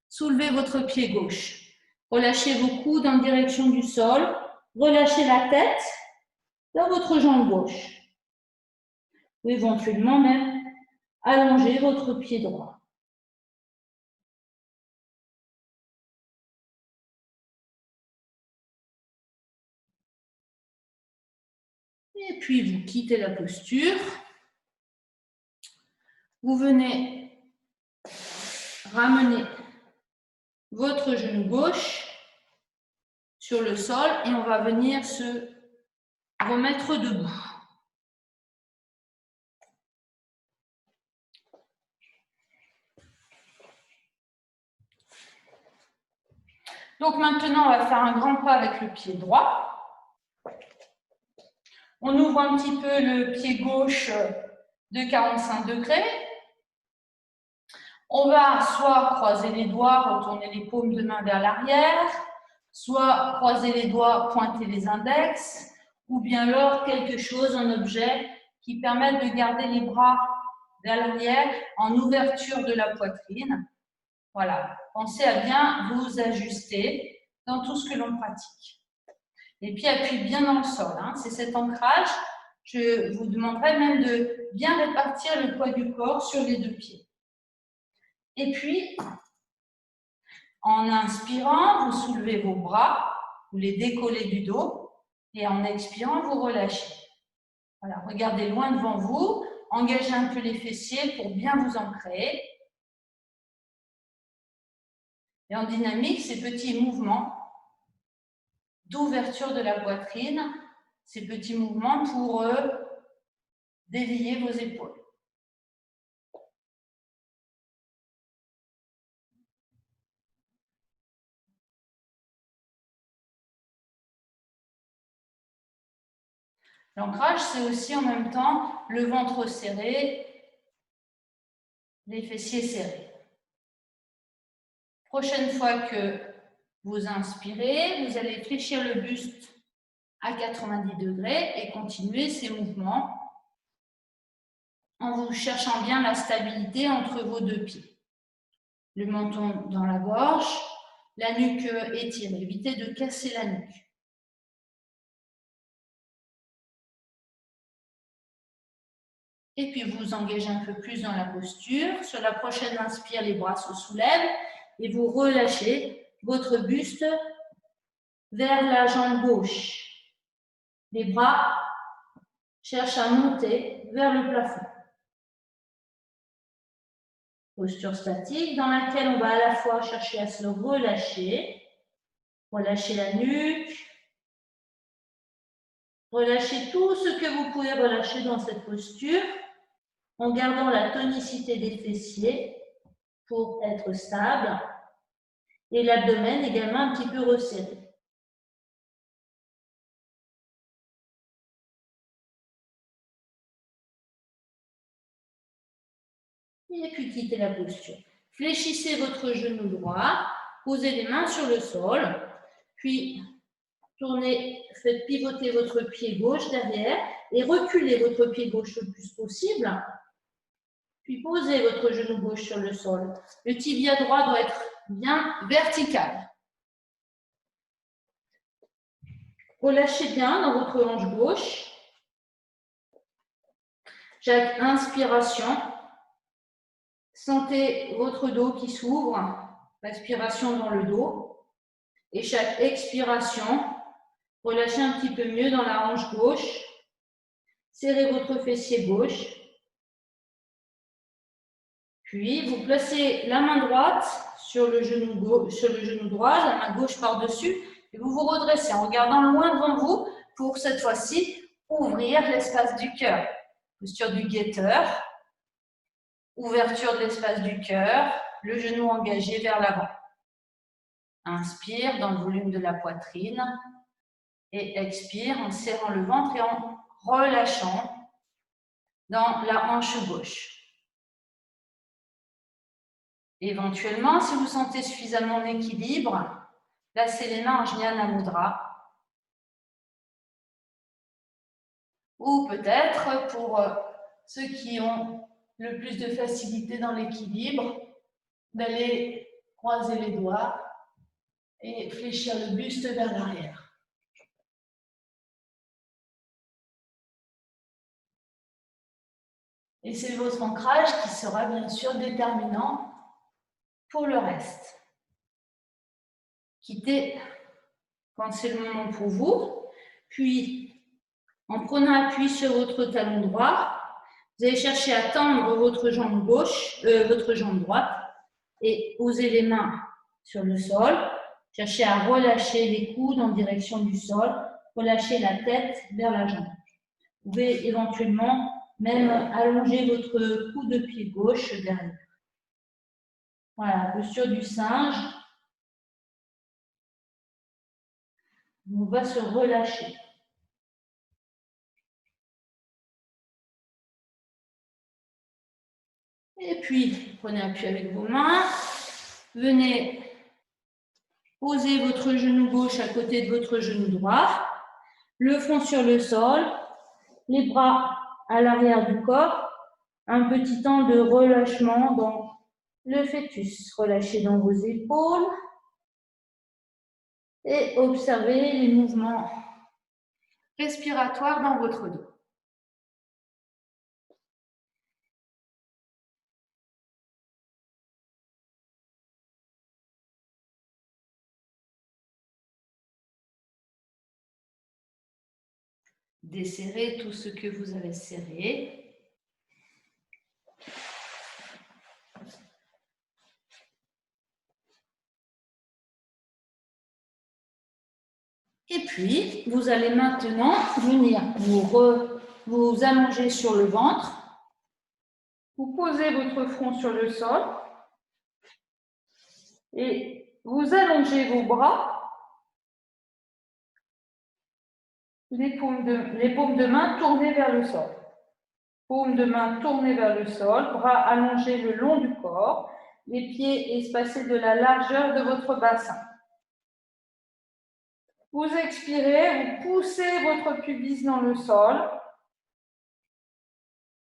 soulevez votre pied gauche. Relâchez vos coudes en direction du sol, relâchez la tête dans votre jambe gauche. Ou éventuellement même allongez votre pied droit. Et puis, vous quittez la posture. Vous venez ramener votre genou gauche sur le sol et on va venir se remettre debout. Donc maintenant, on va faire un grand pas avec le pied droit. On ouvre un petit peu le pied gauche de 45 degrés. On va soit croiser les doigts, retourner les paumes de main vers l'arrière, soit croiser les doigts, pointer les index. ou bien alors quelque chose, un objet qui permette de garder les bras vers l'arrière en ouverture de la poitrine. Voilà, pensez à bien vous ajuster dans tout ce que l'on pratique. Et puis appuyez bien dans le sol, hein. C'est cet ancrage. Je vous demanderai même de bien répartir le poids du corps sur les deux pieds. Et puis, en inspirant, vous soulevez vos bras, vous les décollez du dos, et en expirant, vous relâchez. Voilà, regardez loin devant vous, engagez un peu les fessiers pour bien vous ancrer. Et en dynamique, ces petits mouvements d'ouverture de la poitrine, ces petits mouvements pour délier vos épaules. L'ancrage, c'est aussi en même temps le ventre serré, les fessiers serrés. Prochaine fois que vous inspirez, vous allez fléchir le buste à 90 degrés et continuer ces mouvements en vous cherchant bien la stabilité entre vos deux pieds. Le menton dans la gorge, la nuque étirée. Évitez de casser la nuque. Et puis vous engagez un peu plus dans la posture. Sur la prochaine inspire, les bras se soulèvent et vous relâchez votre buste vers la jambe gauche. Les bras cherchent à monter vers le plafond. Posture statique dans laquelle on va à la fois chercher à se relâcher. Relâchez la nuque. Relâchez tout ce que vous pouvez relâcher dans cette posture en gardant la tonicité des fessiers pour être stable et l'abdomen également un petit peu resserré. Et puis quittez la posture. Fléchissez votre genou droit, posez les mains sur le sol, puis tournez, faites pivoter votre pied gauche derrière et reculez votre pied gauche le plus possible. Puis posez votre genou gauche sur le sol. Le tibia droit doit être bien vertical. Relâchez bien dans votre hanche gauche. Chaque inspiration, sentez votre dos qui s'ouvre, respiration dans le dos. Et chaque expiration, relâchez un petit peu mieux dans la hanche gauche. Serrez votre fessier gauche. Puis, vous placez la main droite sur le genou droit, la main gauche par-dessus, et vous vous redressez en regardant loin devant vous pour, cette fois-ci, ouvrir l'espace du cœur. Posture du guetteur, ouverture de l'espace du cœur, le genou engagé vers l'avant. Inspire dans le volume de la poitrine et expire en serrant le ventre et en relâchant dans la hanche gauche. Éventuellement, si vous sentez suffisamment d'équilibre, placez les mains en Jnana Mudra. Ou peut-être, pour ceux qui ont le plus de facilité dans l'équilibre, d'aller croiser les doigts et fléchir le buste vers l'arrière. Et c'est votre ancrage qui sera bien sûr déterminant pour le reste. Quittez quand c'est le moment pour vous, puis en prenant appui sur votre talon droit, vous allez chercher à tendre votre jambe gauche, votre jambe droite, et posez les mains sur le sol. Cherchez à relâcher les coudes en direction du sol, relâchez la tête vers la jambe. Vous pouvez éventuellement même allonger votre coude de pied gauche derrière. Voilà, posture du singe. On va se relâcher. Et puis, prenez appui avec vos mains. Venez poser votre genou gauche à côté de votre genou droit. le front sur le sol, les bras à l'arrière du corps, un petit temps de relâchement dans le fœtus. Relâchez dans vos épaules et observez les mouvements respiratoires dans votre dos. Desserrez tout ce que vous avez serré. Et puis, vous allez maintenant venir vous allonger sur le ventre. Vous posez votre front sur le sol et vous allongez vos bras. Les paumes de main tournées vers le sol. Paumes de main tournées vers le sol, bras allongés le long du corps, les pieds espacés de la largeur de votre bassin. Vous expirez, vous poussez votre pubis dans le sol.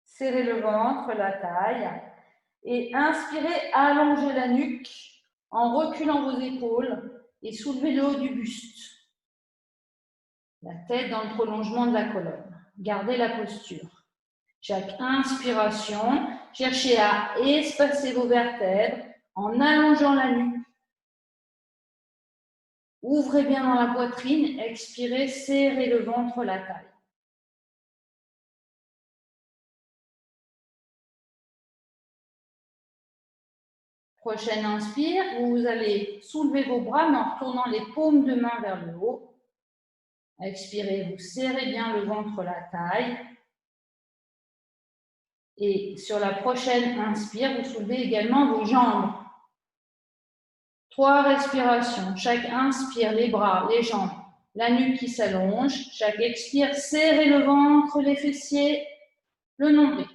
Serrez le ventre, la taille. Et inspirez, allongez la nuque en reculant vos épaules et soulevez le haut du buste. La tête dans le prolongement de la colonne. Gardez la posture. Chaque inspiration, cherchez à espacer vos vertèbres en allongeant la nuque. Ouvrez bien dans la poitrine, expirez, serrez le ventre, la taille. Prochaine inspire, vous allez soulever vos bras mais en retournant les paumes de main vers le haut. Expirez, vous serrez bien le ventre, la taille. Et sur la prochaine inspire, vous soulevez également vos jambes. 3 respirations. Chaque inspire, les bras, les jambes, la nuque qui s'allonge. Chaque expire, serrez le ventre, les fessiers, le nombril.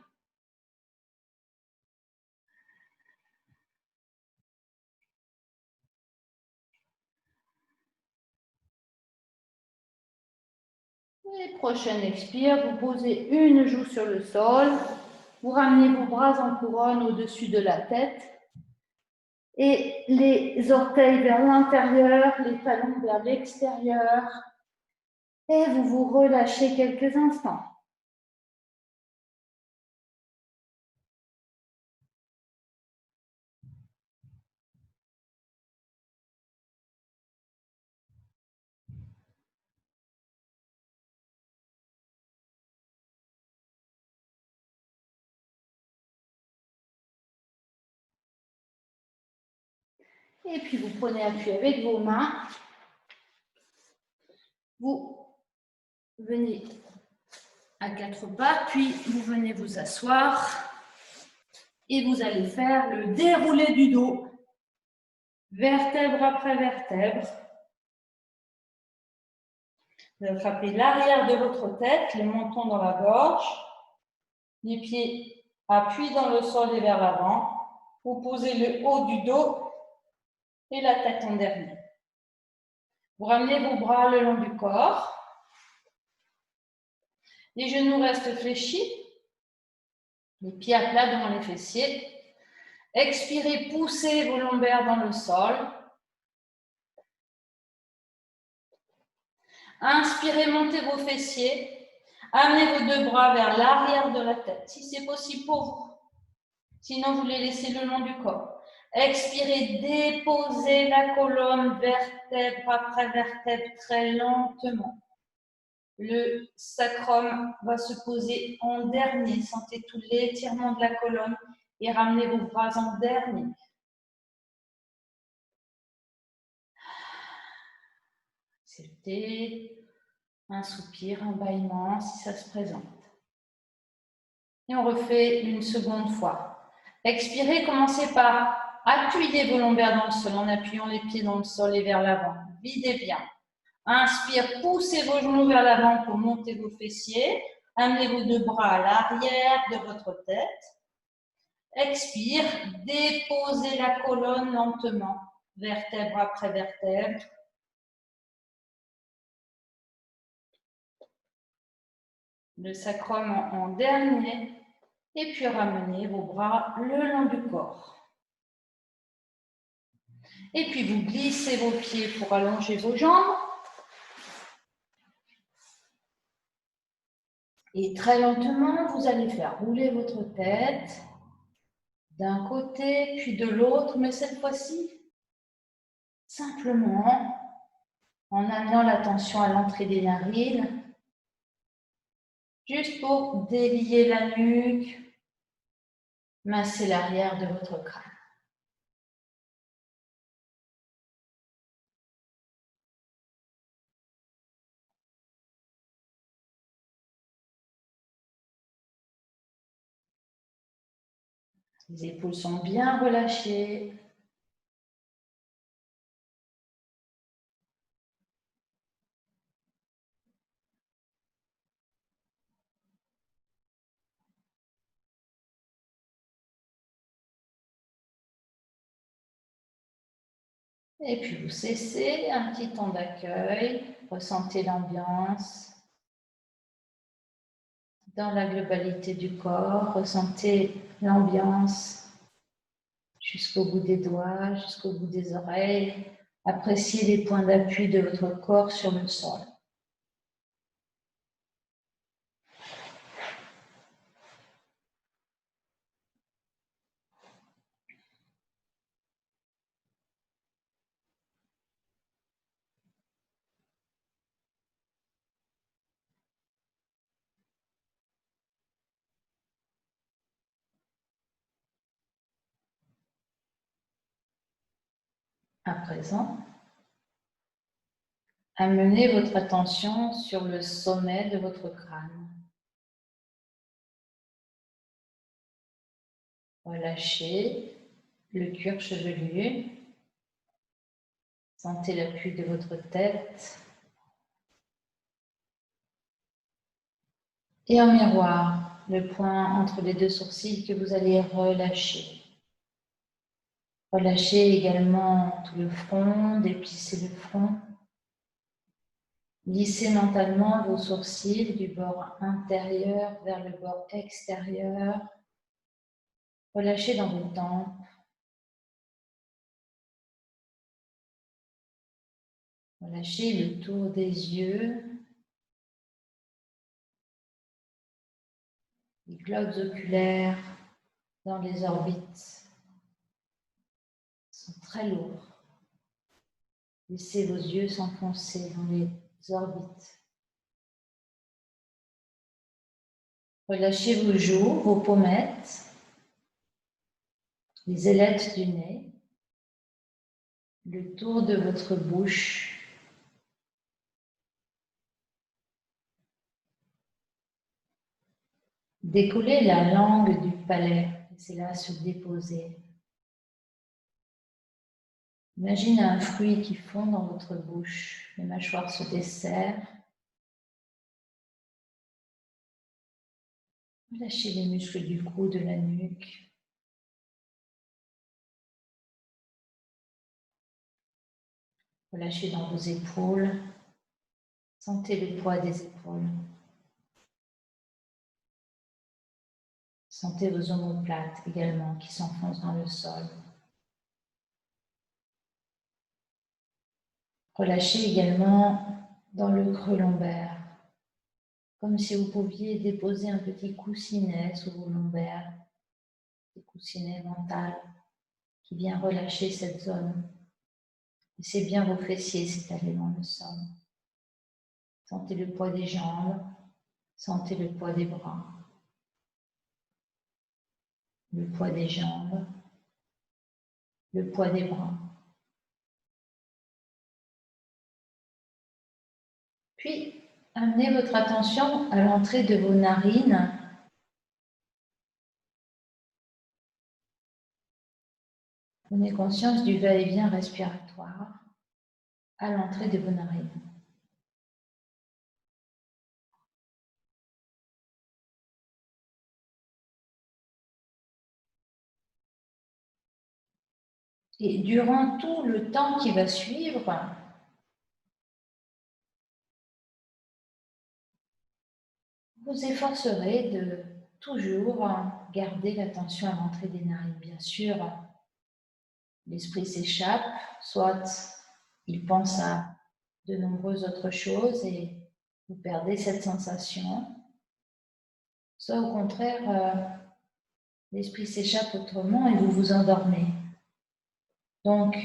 Et prochaine expire, vous posez une joue sur le sol. Vous ramenez vos bras en couronne au-dessus de la tête. Et les orteils vers l'intérieur, les talons vers l'extérieur. Et vous vous relâchez quelques instants. Et puis vous prenez appui avec vos mains. Vous venez à 4 pas, puis vous venez vous asseoir et vous allez faire le déroulé du dos, vertèbre après vertèbre. Vous attrapez l'arrière de votre tête, le menton dans la gorge, les pieds appuient dans le sol et vers l'avant. Vous posez le haut du dos et la tête en dernier. Vous ramenez vos bras le long du corps. Les genoux restent fléchis. Les pieds à plat devant les fessiers. Expirez, poussez vos lombaires dans le sol. Inspirez, montez vos fessiers. Amenez vos 2 bras vers l'arrière de la tête, si c'est possible pour vous. Sinon, vous les laissez le long du corps. Expirez, déposez la colonne vertèbre après vertèbre très lentement. Le sacrum va se poser en dernier. Sentez tout l'étirement de la colonne et ramenez vos bras en dernier. Acceptez un soupir, un bâillement si ça se présente. Et on refait une seconde fois. Expirez, commencez par appuyer vos lombaires dans le sol en appuyant les pieds dans le sol et vers l'avant. Videz bien. Inspire, poussez vos genoux vers l'avant pour monter vos fessiers. Amenez vos 2 bras à l'arrière de votre tête. Expire, déposez la colonne lentement, vertèbre après vertèbre. le sacrum en dernier. Et puis ramenez vos bras le long du corps. Et puis vous glissez vos pieds pour allonger vos jambes. Et très lentement, vous allez faire rouler votre tête d'un côté puis de l'autre, mais cette fois-ci, simplement en amenant l'attention à l'entrée des narines, juste pour délier la nuque, masser l'arrière de votre crâne. Les épaules sont bien relâchées. Et puis vous cessez, un petit temps d'accueil, ressentez l'ambiance dans la globalité du corps, ressentez l'ambiance jusqu'au bout des doigts, jusqu'au bout des oreilles, appréciez les points d'appui de votre corps sur le sol. À présent, amenez votre attention sur le sommet de votre crâne. Relâchez le cuir chevelu. Sentez l'appui de votre tête. Et en miroir, le point entre les deux sourcils que vous allez relâcher. Relâchez également tout le front, déplissez le front. Lissez mentalement vos sourcils du bord intérieur vers le bord extérieur. Relâchez dans vos tempes. Relâchez le tour des yeux. Les globes oculaires dans les orbites sont très lourds. Laissez vos yeux s'enfoncer dans les orbites. Relâchez vos joues, vos pommettes, les ailettes du nez, le tour de votre bouche. Décollez la langue du palais, laissez-la se déposer. Imaginez un fruit qui fond dans votre bouche, les mâchoires se desserrent. Lâchez les muscles du cou, de la nuque. Relâchez dans vos épaules. Sentez le poids des épaules. Sentez vos omoplates également qui s'enfoncent dans le sol. Relâchez également dans le creux lombaire, comme si vous pouviez déposer un petit coussinet sous vos lombaires, un coussinet mental qui vient relâcher cette zone. Laissez bien vos fessiers s'étaler dans le sol. Sentez le poids des jambes, sentez le poids des bras, le poids des jambes, le poids des bras. Puis, amenez votre attention à l'entrée de vos narines. Prenez conscience du va-et-vient respiratoire à l'entrée de vos narines. Et durant tout le temps qui va suivre, vous efforcerez de toujours garder l'attention à l'entrée des narines. Bien sûr, l'esprit s'échappe, soit il pense à de nombreuses autres choses et vous perdez cette sensation, soit au contraire, l'esprit s'échappe autrement et vous vous endormez. Donc,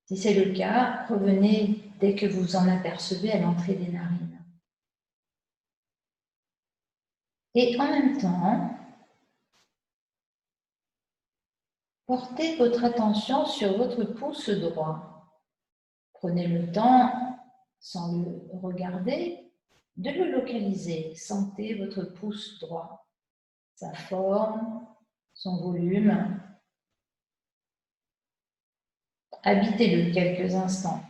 si c'est le cas, revenez dès que vous en apercevez à l'entrée des narines. Et en même temps, portez votre attention sur votre pouce droit. Prenez le temps, sans le regarder, de le localiser. Sentez votre pouce droit, sa forme, son volume. Habitez-le quelques instants.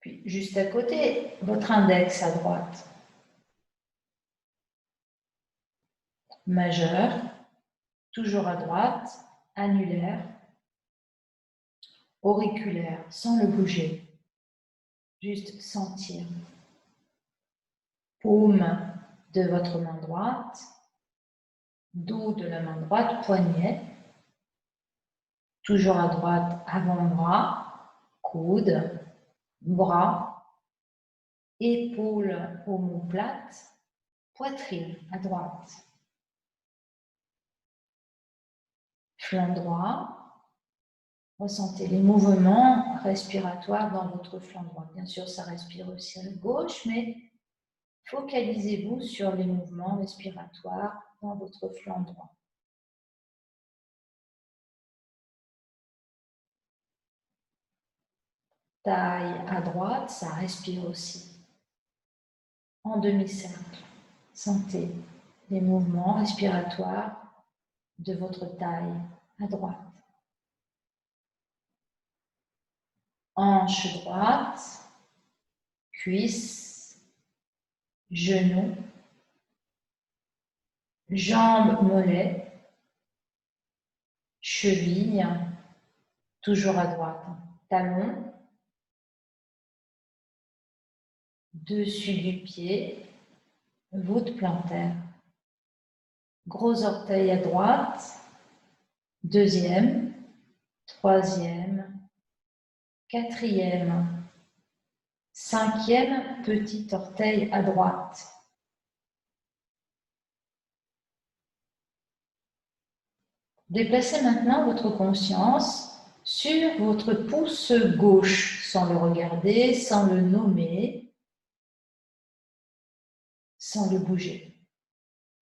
Puis, juste à côté, votre index à droite. Majeur, toujours à droite, annulaire, auriculaire, sans le bouger. Juste sentir. Paume de votre main droite, dos de la main droite, poignet. Toujours à droite, avant-bras, coude, bras, épaules omoplates, poitrine à droite. Flanc droit, ressentez les mouvements respiratoires dans votre flanc droit. Bien sûr, ça respire aussi à gauche, mais focalisez-vous sur les mouvements respiratoires dans votre flanc droit. Taille à droite, ça respire aussi. En demi-cercle, sentez les mouvements respiratoires de votre taille à droite. Hanche droite, cuisse, genou, jambes, mollets, cheville, toujours à droite, talon, dessus du pied, voûte plantaire. Gros orteil à droite, deuxième, troisième, quatrième, cinquième petit orteil à droite. Déplacez maintenant votre conscience sur votre pouce gauche, sans le regarder, sans le nommer, sans le bouger.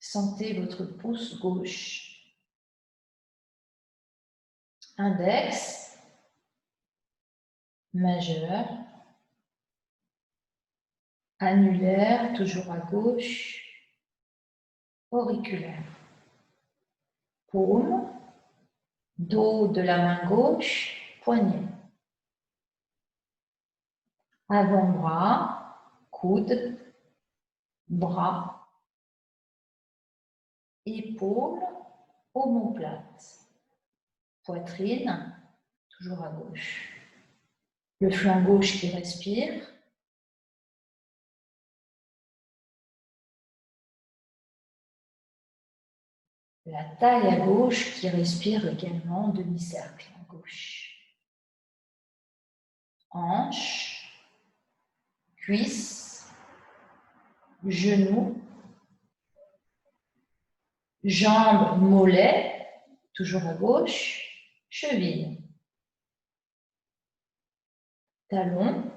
Sentez votre pouce gauche. Index, majeur, annulaire, toujours à gauche, auriculaire. Paume, dos de la main gauche, poignet. Avant-bras, coude, bras, épaules, omoplate. Poitrine, toujours à gauche. Le flanc gauche qui respire. La taille à gauche qui respire également, demi-cercle à gauche. Hanche, cuisse, genou, jambes, mollets, toujours à gauche, cheville. Talon,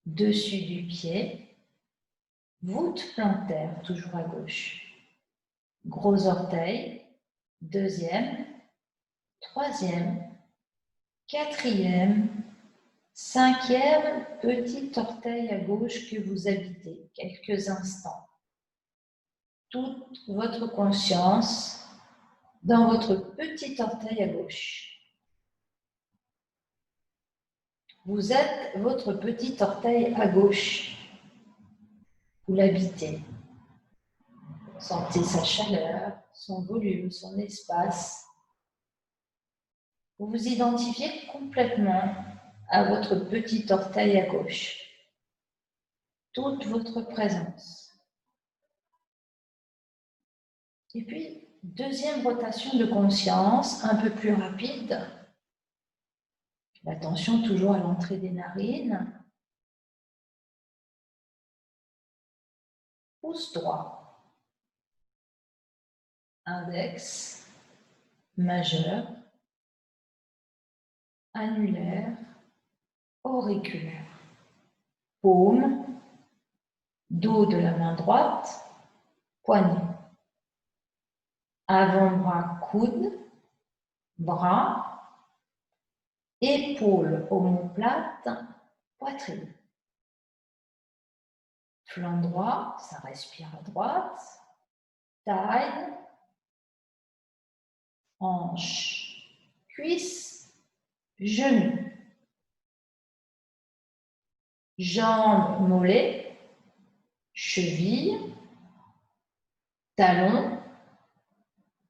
dessus du pied, voûte plantaire, toujours à gauche. Gros orteil, deuxième, troisième, quatrième, cinquième petit orteil à gauche que vous habitez quelques instants. Toute votre conscience dans votre petit orteil à gauche. Vous êtes votre petit orteil à gauche. Vous l'habitez. Sentez sa chaleur, son volume, son espace. Vous vous identifiez complètement à votre petit orteil à gauche. Toute votre présence. Et puis, deuxième rotation de conscience, un peu plus rapide. L'attention toujours à l'entrée des narines. Pouce droit. Index, majeur, annulaire, auriculaire. Paume, dos de la main droite, poignet. Avant-bras, coude, bras, épaules, omoplate, poitrine. Flanc droit, ça respire à droite. Taille, hanche, cuisse, genou. Jambes, mollets, cheville, talon,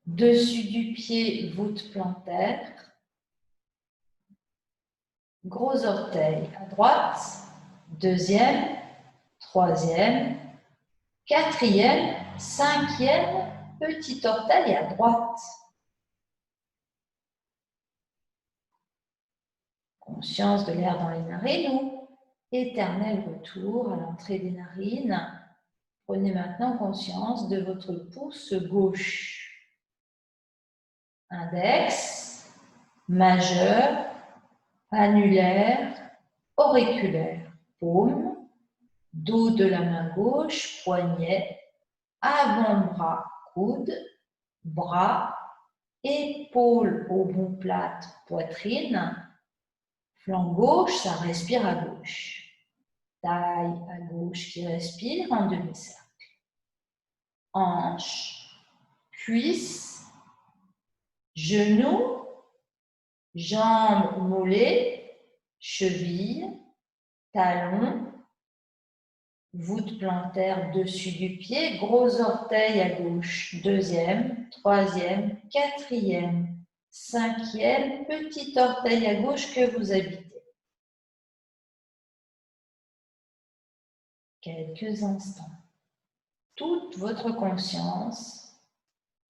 dessus du pied, voûte plantaire, gros orteil à droite, deuxième, troisième, quatrième, cinquième, petit orteil à droite. Conscience de l'air dans les narines ou éternel retour à l'entrée des narines. Prenez maintenant conscience de votre pouce gauche. Index, majeur, annulaire, auriculaire, paume, dos de la main gauche, poignet, avant-bras, coude, bras, épaules, omoplate, poitrine, flanc gauche, ça respire à gauche. Taille à gauche qui respire en demi-cercle. Hanche, cuisse, genou, jambes, mollets, cheville, talon, voûte plantaire dessus du pied, gros orteil à gauche, deuxième, troisième, quatrième, cinquième, petit orteil à gauche que vous habitez. Quelques instants. Toute votre conscience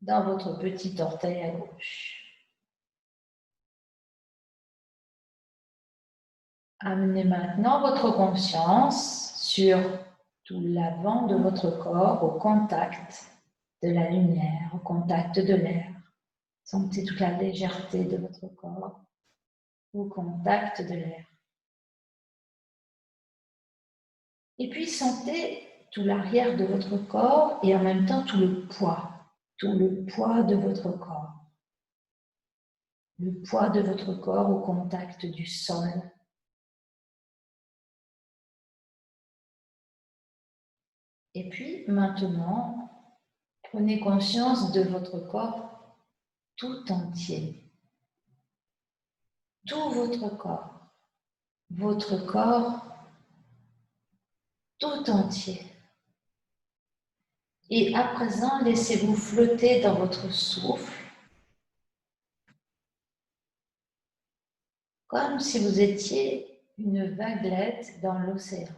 dans votre petit orteil à gauche. Amenez maintenant votre conscience sur tout l'avant de votre corps au contact de la lumière, au contact de l'air. Sentez toute la légèreté de votre corps au contact de l'air. Et puis sentez tout l'arrière de votre corps et en même temps tout le poids de votre corps. Le poids de votre corps au contact du sol. Et puis maintenant, prenez conscience de votre corps tout entier. Tout votre corps tout entier. Et à présent, laissez-vous flotter dans votre souffle, comme si vous étiez une vaguelette dans l'océan.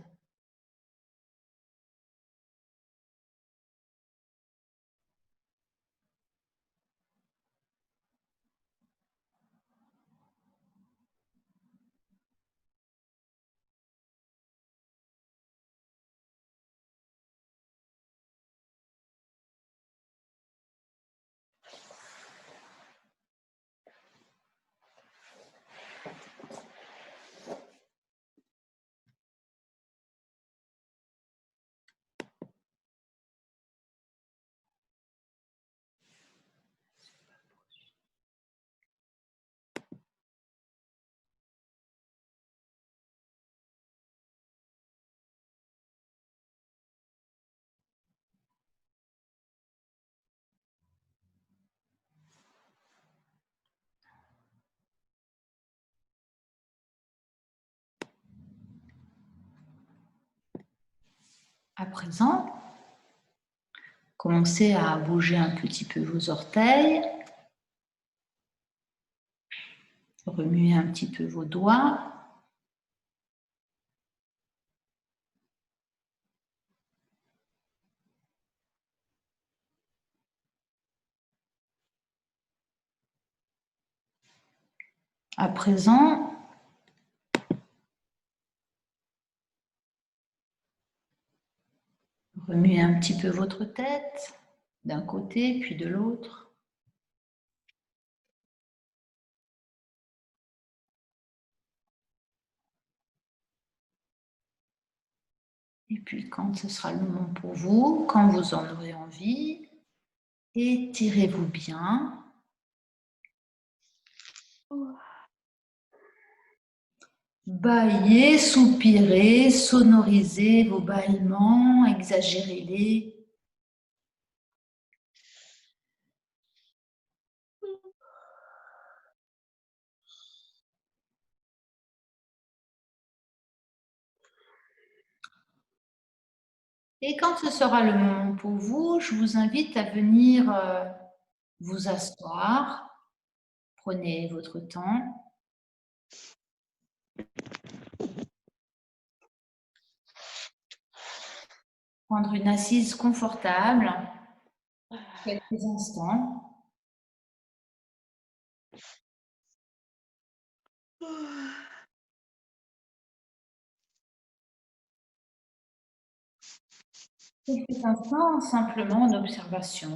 À présent, commencez à bouger un petit peu vos orteils, remuez un petit peu vos doigts, À présent, remuez un petit peu votre tête d'un côté puis de l'autre. Et puis quand ce sera le moment pour vous, quand vous en aurez envie, étirez-vous bien. Bâillez, soupirez, sonorisez vos bâillements, exagérez-les. Et quand ce sera le moment pour vous, je vous invite à venir vous asseoir. Prenez votre temps. Prendre une assise confortable, quelques instants. Quelques instants simplement d'observation.